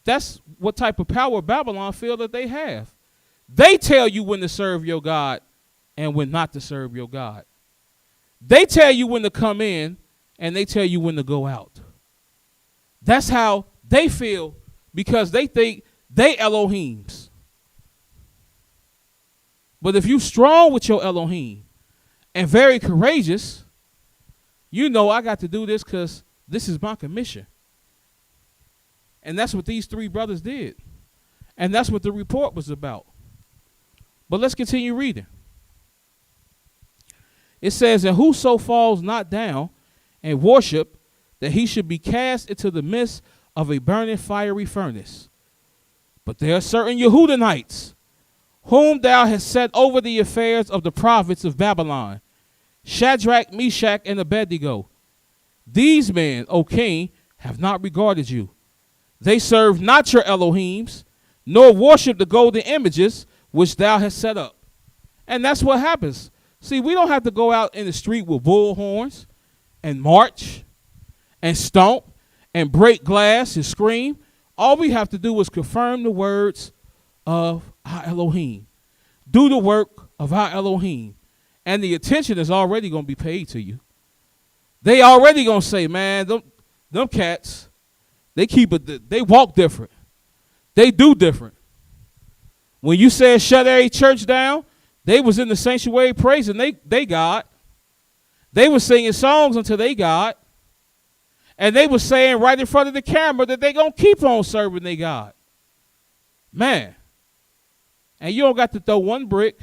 Speaker 3: that's what type of power Babylon feel that they have. They tell you when to serve your God and when not to serve your God. They tell you when to come in and they tell you when to go out. That's how they feel because they think they Elohims. But if you're strong with your Elohim and very courageous, you know I got to do this because this is my commission. And that's what these three brothers did. And that's what the report was about. But let's continue reading. It says, And whoso falls not down and worship, that he should be cast into the midst of a burning fiery furnace. But there are certain Yehudanites, whom thou hast set over the affairs of the prophets of Babylon, Shadrach, Meshach, and Abednego. These men, O king, have not regarded you. They serve not your Elohims, nor worship the golden images which thou hast set up. And that's what happens. See, we don't have to go out in the street with bull horns and march and stomp and break glass and scream. All we have to do is confirm the words of our Elohim. Do the work of our Elohim. And the attention is already going to be paid to you. They already going to say, man, them cats, they walk different. They do different. When you said shut every church down, they was in the sanctuary praising they God. They were singing songs unto they God. And they were saying right in front of the camera that they going to keep on serving their God. Man. And you don't got to throw one brick.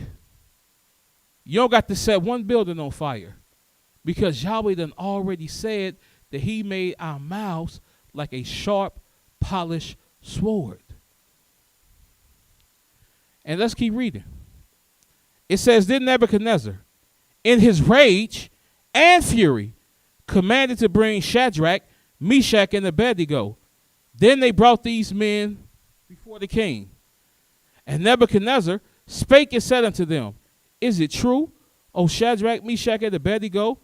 Speaker 3: You don't got to set one building on fire. Because Yahweh done already said that he made our mouths like a sharp, polished sword. And let's keep reading. It says, then Nebuchadnezzar, in his rage and fury, commanded to bring Shadrach, Meshach, and Abednego. Then they brought these men before the king. And Nebuchadnezzar spake and said unto them, is it true, O Shadrach, Meshach, and Abednego?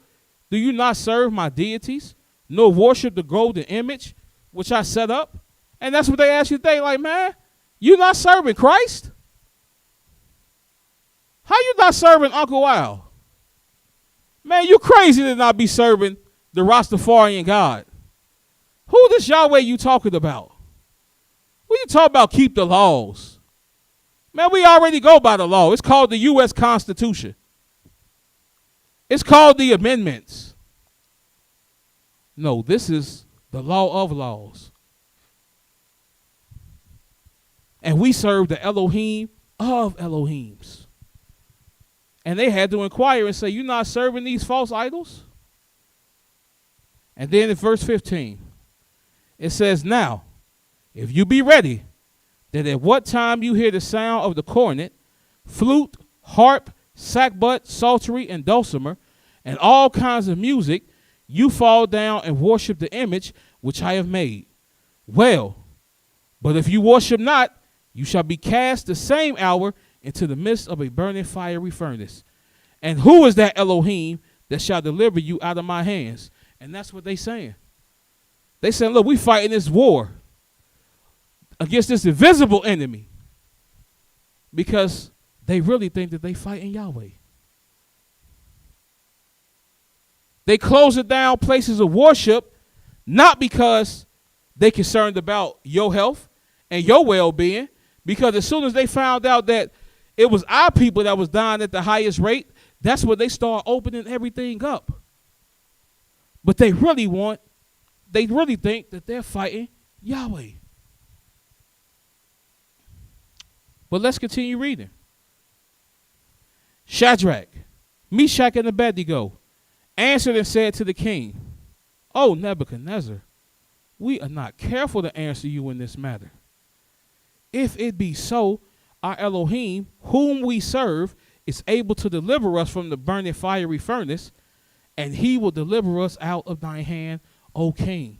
Speaker 3: Do you not serve my deities, nor worship the golden image which I set up? And that's what they ask you today. Like, man, you not serving Christ? How you not serving Uncle Al? Man, you crazy to not be serving the Rastafarian God. Who this Yahweh you talking about? Who you talking about keep the laws? Man, we already go by the law. It's called the U.S. Constitution. It's called the amendments. No, this is the law of laws. And we serve the Elohim of Elohims. And they had to inquire and say, you're not serving these false idols? And then in verse 15, it says, now, if you be ready, that at what time you hear the sound of the cornet, flute, harp, sackbut, psaltery, and dulcimer, and all kinds of music, you fall down and worship the image which I have made. Well, but if you worship not, you shall be cast the same hour into the midst of a burning fiery furnace. And who is that Elohim that shall deliver you out of my hands? And that's what they saying. They saying, look, we fighting this war against this invisible enemy because they really think that they fighting Yahweh. They close it down places of worship, not because they concerned about your health and your well-being, because as soon as they found out that it was our people that was dying at the highest rate, that's when they start opening everything up. But they really think that they're fighting Yahweh. But let's continue reading. Shadrach, Meshach, and Abednego answered and said to the king, O Nebuchadnezzar, we are not careful to answer you in this matter. If it be so, our Elohim, whom we serve, is able to deliver us from the burning fiery furnace, and he will deliver us out of thine hand, O king.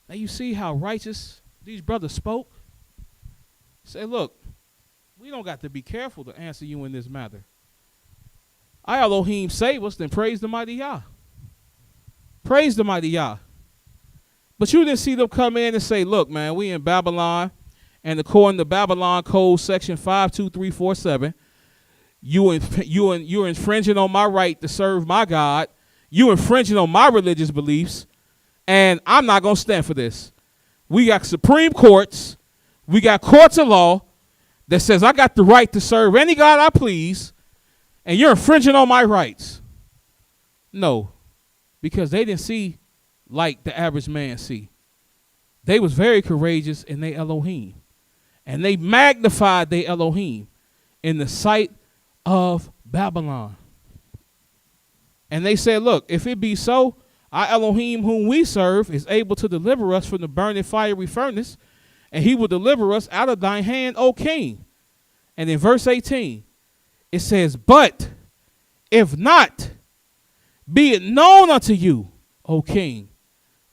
Speaker 3: Now you see how righteous these brothers spoke? Say, look, we don't got to be careful to answer you in this matter. Our Elohim save us, then praise the mighty Yah. Praise the mighty Yah. But you didn't see them come in and say, look, man, we in Babylon, and according to Babylon Code Section 52347, you're infringing on my right to serve my God. You're infringing on my religious beliefs, and I'm not going to stand for this. We got Supreme Courts. We got courts of law that says I got the right to serve any God I please, and you're infringing on my rights. No, because they didn't see like the average man see. They was very courageous in their Elohim, and they magnified their Elohim in the sight of Babylon. And they said, look, if it be so, our Elohim whom we serve is able to deliver us from the burning fiery furnace, and he will deliver us out of thine hand, O king. And in verse 18, it says, but if not, be it known unto you, O king,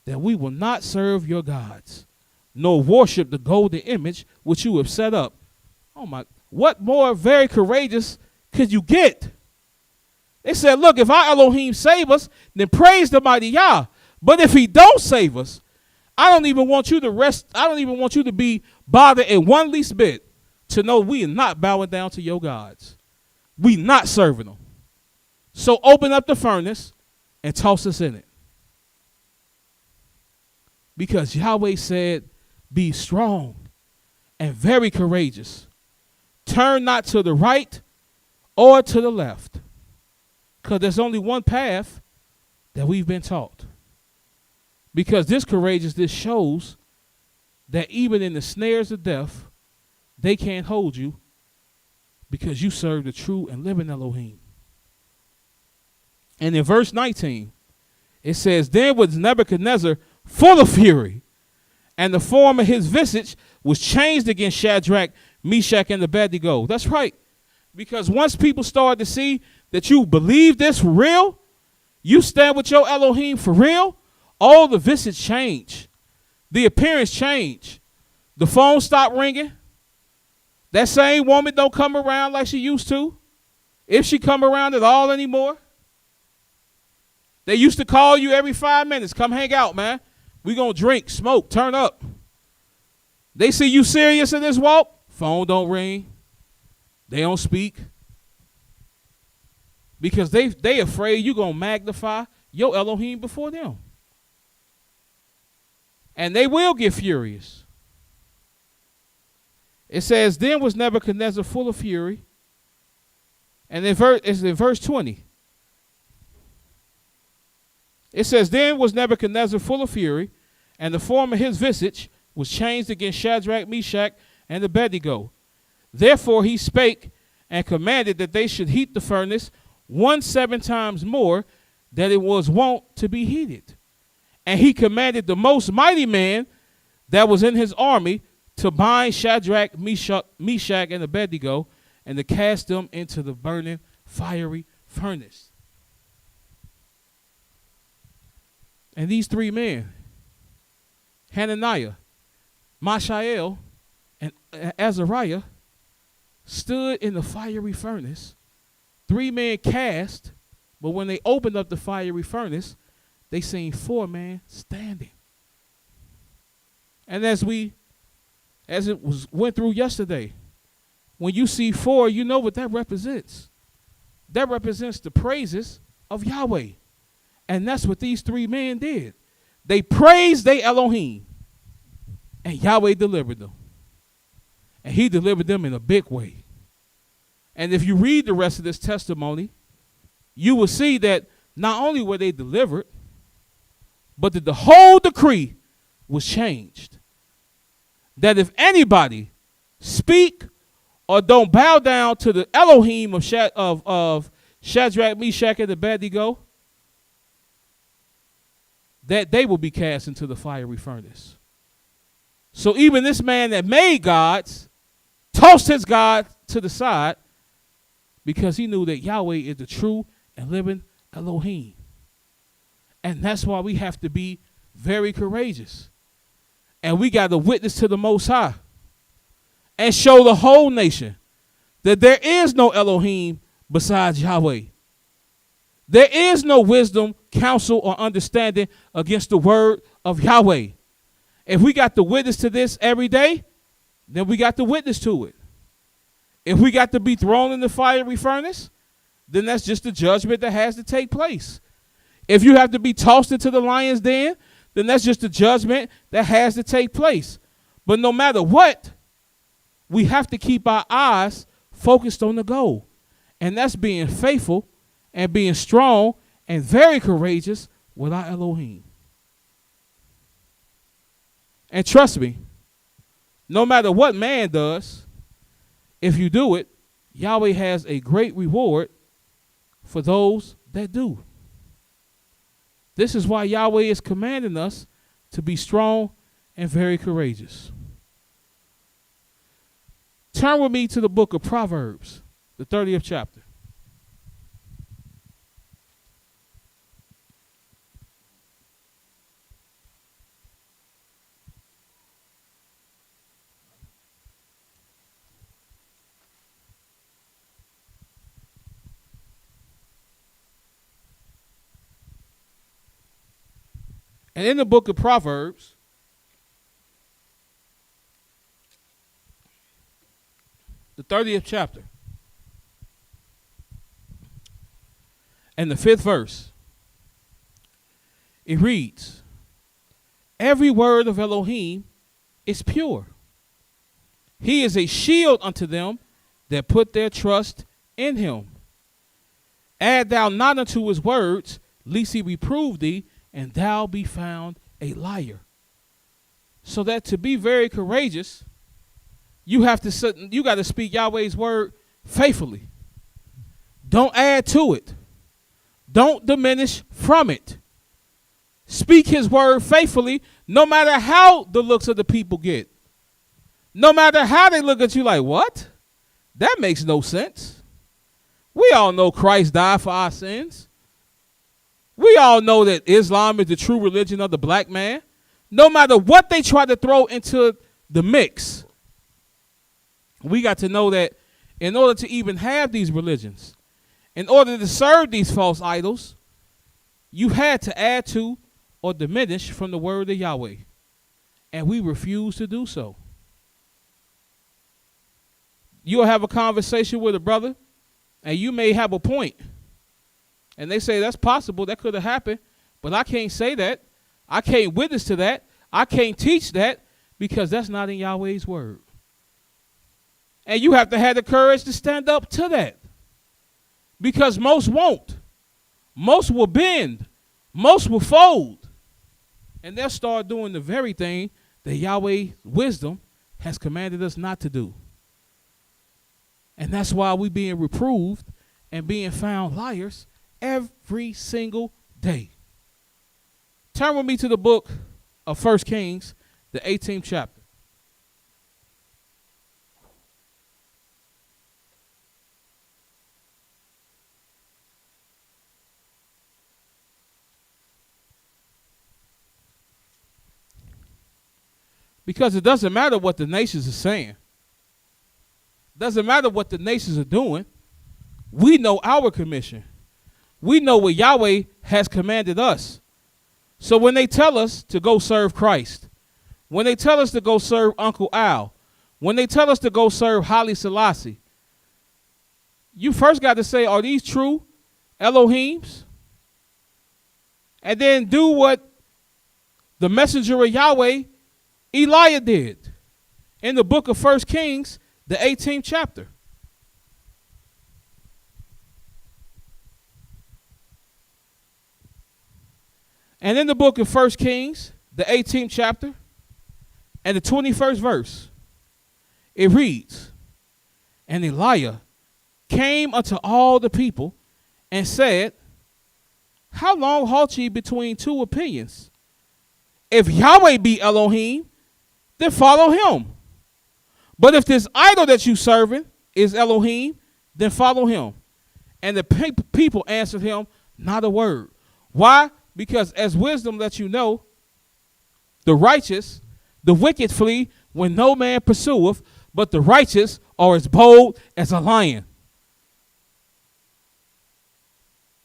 Speaker 3: that we will not serve your gods, nor worship the golden image which you have set up. Oh my, what more very courageous could you get? They said, look, if our Elohim save us, then praise the mighty Yah. But if he don't save us, I don't even want you to be bothered in one least bit to know we are not bowing down to your gods. We not serving them. So open up the furnace and toss us in it. Because Yahweh said, be strong and very courageous. Turn not to the right or to the left. Because there's only one path that we've been taught. Because this shows that even in the snares of death, they can't hold you because you serve the true and living Elohim. And in verse 19, it says, then was Nebuchadnezzar full of fury, and the form of his visage was changed against Shadrach, Meshach, and Abednego. That's right. Because once people start to see that you believe this for real, you stand with your Elohim for real, all the visage change. The appearance change. The phone stop ringing. That same woman don't come around like she used to, if she come around at all anymore. They used to call you every 5 minutes. Come hang out, man. We gonna drink, smoke, turn up. They see you serious in this walk, phone don't ring. They don't speak. Because they afraid you gonna magnify your Elohim before them. And they will get furious. It says, then was Nebuchadnezzar full of fury. And it's in verse 20. It says, then was Nebuchadnezzar full of fury, and the form of his visage was changed against Shadrach, Meshach, and Abednego. Therefore he spake and commanded that they should heat the furnace 7 times more than it was wont to be heated. And he commanded the most mighty man that was in his army to bind Shadrach, Meshach, and Abednego, and to cast them into the burning fiery furnace. And these 3 men, Hananiah, Mishael, and Azariah, stood in the fiery furnace. 3 men cast, but when they opened up the fiery furnace, they seen 4 men standing. And as it went through yesterday, when you see 4, you know what that represents. That represents the praises of Yahweh. And that's what these 3 men did. They praised their Elohim, and Yahweh delivered them. And he delivered them in a big way. And if you read the rest of this testimony, you will see that not only were they delivered, but that the whole decree was changed. That if anybody speak or don't bow down to the Elohim of Shadrach, Meshach, and Abednego, that they will be cast into the fiery furnace. So even this man that made gods tossed his God to the side because he knew that Yahweh is the true and living Elohim. And that's why we have to be very courageous. And we got to witness to the Most High and show the whole nation that there is no Elohim besides Yahweh. There is no wisdom, counsel, or understanding against the word of Yahweh. If we got to witness to this every day, then we got to witness to it. If we got to be thrown in the fiery furnace, then that's just the judgment that has to take place. If you have to be tossed into the lion's den, then that's just the judgment that has to take place. But no matter what, we have to keep our eyes focused on the goal. And that's being faithful and being strong and very courageous with our Elohim. And trust me, no matter what man does, if you do it, Yahweh has a great reward for those that do. This is why Yahweh is commanding us to be strong and very courageous. Turn with me to the book of Proverbs, the 30th chapter. And in the book of Proverbs, the 30th chapter, and the 5th verse, it reads, every word of Elohim is pure. He is a shield unto them that put their trust in him. Add thou not unto his words, lest he reprove thee, and thou be found a liar. So that to be very courageous, you got to speak Yahweh's word faithfully. Don't add to it. Don't diminish from it. Speak his word faithfully, no matter how the looks of the people get. No matter how they look at you like, what? That makes no sense. We all know Christ died for our sins. We all know that Islam is the true religion of the black man. No matter what they try to throw into the mix, we got to know that in order to even have these religions, in order to serve these false idols, you had to add to or diminish from the word of Yahweh. And we refuse to do so. You'll have a conversation with a brother, and you may have a point. And they say, that's possible, that could have happened, but I can't say that. I can't witness to that. I can't teach that because that's not in Yahweh's word. And you have to have the courage to stand up to that. Because most won't. Most will bend. Most will fold. And they'll start doing the very thing that Yahweh's wisdom has commanded us not to do. And that's why we're being reproved and being found liars every single day. Turn with me to the book of 1 Kings, the 18th chapter. Because it doesn't matter what the nations are saying. Doesn't matter what the nations are doing. We know our commission. We know what Yahweh has commanded us. So when they tell us to go serve Christ, when they tell us to go serve Uncle Al, when they tell us to go serve Haile Selassie, you first got to say, are these true Elohims? And then do what the messenger of Yahweh, Elijah, did in the book of 1 Kings, the 18th chapter. And in the book of 1 Kings, the 18th chapter, and the 21st verse, it reads, and Elijah came unto all the people and said, how long halt ye between two opinions? If Yahweh be Elohim, then follow him. But if this idol that you serving is Elohim, then follow him. And the people answered him not a word. Why? Because as wisdom lets you know, the righteous, the wicked flee when no man pursueth, but the righteous are as bold as a lion.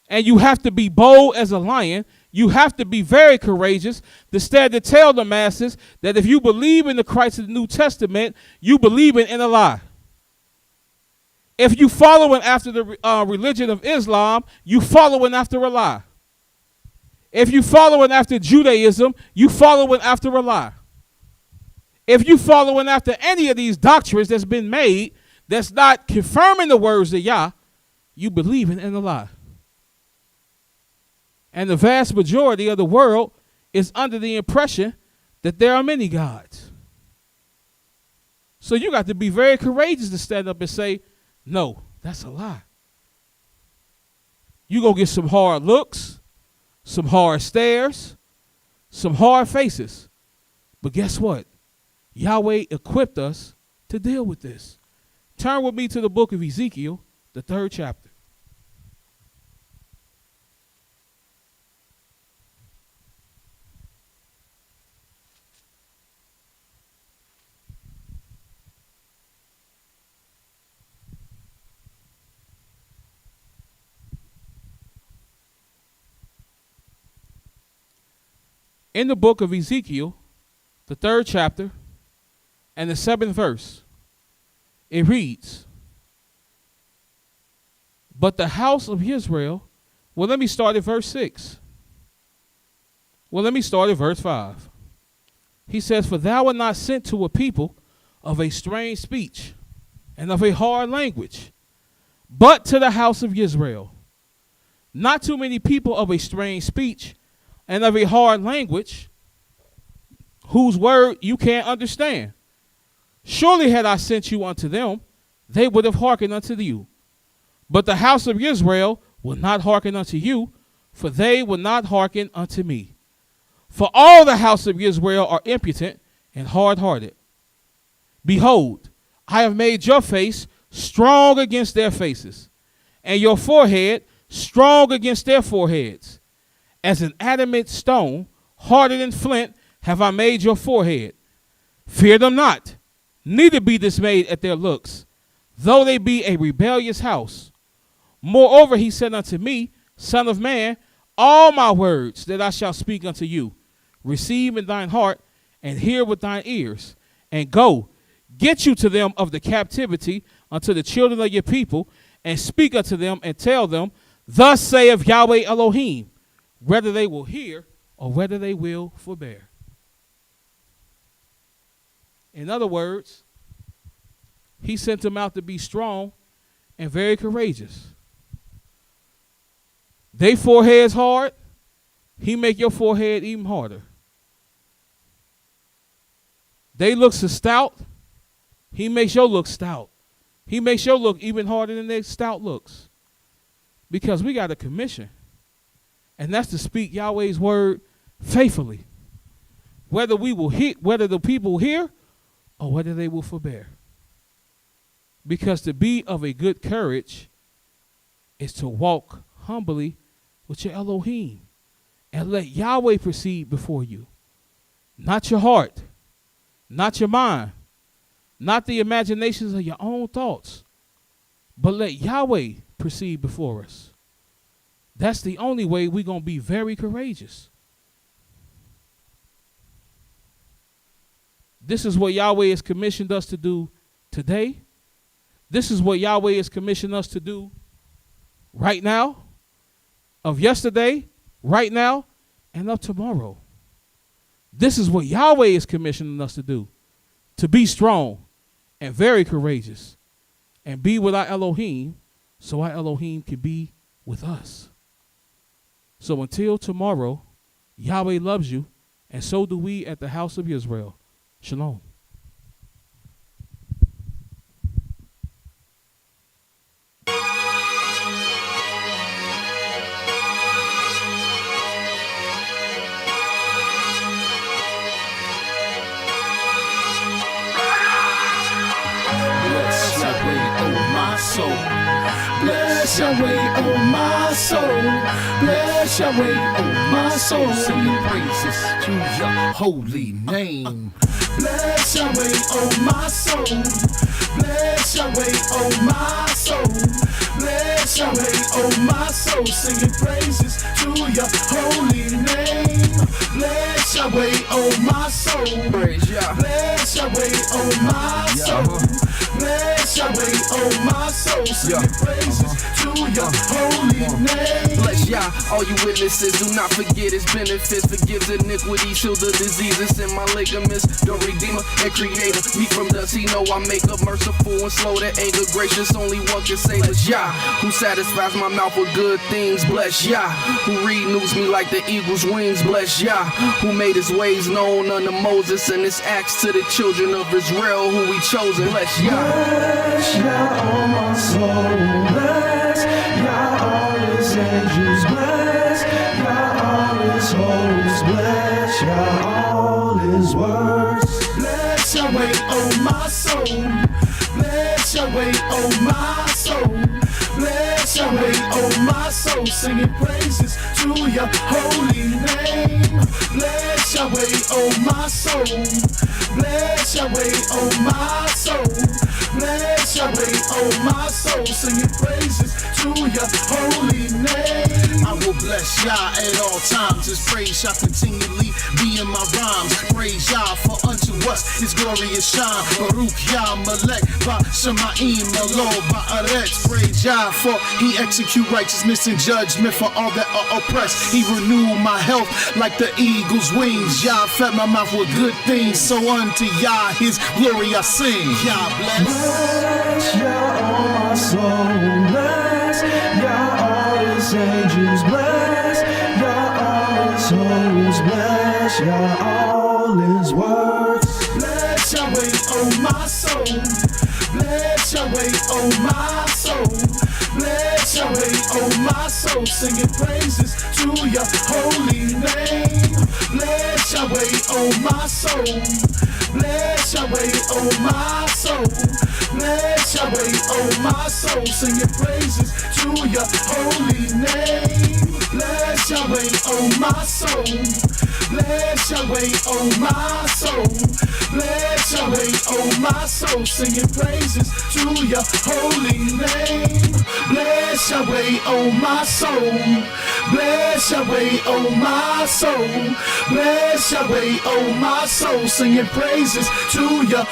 Speaker 3: And you have to be bold as a lion. You have to be very courageous to stand to tell the masses that if you believe in the Christ of the New Testament, you believe in a lie. If you following after the religion of Islam, you following after a lie. If you following after Judaism, you following after a lie. If you following after any of these doctrines that's been made that's not confirming the words of Yah, you believing in a lie. And the vast majority of the world is under the impression that there are many gods. So you got to be very courageous to stand up and say, no, that's a lie. You're going to get some hard looks, some hard stares, some hard faces. But guess what? Yahweh equipped us to deal with this. Turn with me to the book of Ezekiel, the 3rd chapter. In the book of Ezekiel, the 3rd chapter, and the 7th verse, it reads, but the house of Israel, well, let me start at verse 6. Well, let me start at verse 5. He says, for thou art not sent to a people of a strange speech and of a hard language, but to the house of Israel. Not too many people of a strange speech and of a hard language, whose word you can't understand. Surely had I sent you unto them, they would have hearkened unto you. But the house of Israel will not hearken unto you, for they will not hearken unto me. For all the house of Israel are impotent and hard-hearted. Behold, I have made your face strong against their faces, and your forehead strong against their foreheads. As an adamant stone, harder than flint, have I made your forehead. Fear them not, neither be dismayed at their looks, though they be a rebellious house. Moreover, he said unto me, Son of man, all my words that I shall speak unto you, receive in thine heart, and hear with thine ears, and go, get you to them of the captivity unto the children of your people, and speak unto them, and tell them, Thus saith Yahweh Elohim, whether they will hear or whether they will forbear. In other words, he sent them out to be strong and very courageous. They foreheads hard, he make your forehead even harder. They look so stout, he makes your look stout. He makes your look even harder than their stout looks. Because we got a commission. And that's to speak Yahweh's word faithfully. Whether we will hear, whether the people hear or whether they will forbear. Because to be of a good courage is to walk humbly with your Elohim and let Yahweh proceed before you. Not your heart, not your mind, not the imaginations of your own thoughts, but let Yahweh proceed before us. That's the only way we're going to be very courageous. This is what Yahweh has commissioned us to do today. This is what Yahweh has commissioned us to do right now, of yesterday, right now, and of tomorrow. This is what Yahweh is commissioning us to do, to be strong and very courageous and be with our Elohim so our Elohim can be with us. So until tomorrow, Yahweh loves you, and so do we at the house of Israel. Shalom.
Speaker 4: Bless Yahweh, oh my soul. Bless Yahweh, oh my soul. Singing praises to your holy name. Bless Yahweh, oh my soul. Bless Yahweh, oh my soul. Bless Yahweh, oh my soul. Singing praises to your holy name. Bless Yahweh, oh my soul. Praise Yah. Bless Yahweh, oh my soul. Bless Yahweh, oh my soul, singing praises to your holy name. Bless Yah, all you witnesses, do not forget his benefits. Forgives iniquities, heal the diseases in my ligaments. The Redeemer and Creator, me from dust, he know I make up merciful and slow to anger, gracious. Only one can save us, Yah, who satisfies my mouth with good things. Bless Yah, who renews me like the eagle's wings. Bless Yah, who made his ways known unto Moses and his acts to the children of Israel, who he chosen. Bless Yah. Bless Yah, oh my soul. Bless Yah, all his angels. Bless Yah, all his hosts. Bless Yah, all his words. Bless Yahweh, oh my soul. Bless Yahweh, oh my soul. Bless Yahweh, oh my soul. Singing praises to your holy name. Bless Yahweh, oh my soul. Bless Yahweh, oh my soul. Bless Yahweh, oh my soul, singing praises to your holy name. I will bless Yah at all times. His praise shall continually be in my rhymes. Praise Yah, for unto us his glorious shine. Baruch Yah Malek, Ba Shemaim Elo Ba'aretz. Praise Yah, for he execute righteousness and judgment for all that are oppressed. He renewed my health like the eagle's wings. Yah fed my mouth with good things, so unto Yah his glory I sing. Yah bless. Bless Yah, all my soul. Bless Yah, all his angels. Bless Yah, all his hosts. Bless Yah, all his words. Bless Yahweh, oh my soul. Bless Yahweh, oh my soul. Bless Yahweh, oh my soul. Singing praises to your holy name. Bless Yahweh, oh my soul. Bless Yahweh, oh my soul. Bless Bless Yahweh, oh my soul, singing praises to your holy name. Bless Yahweh, oh my soul. Bless Yahweh, oh my soul. Bless Yahweh, oh my soul, singing praises to your holy name. Bless Yahweh, oh my soul. Bless Yahweh, oh my soul. Bless Yahweh, oh my soul, singing praises to your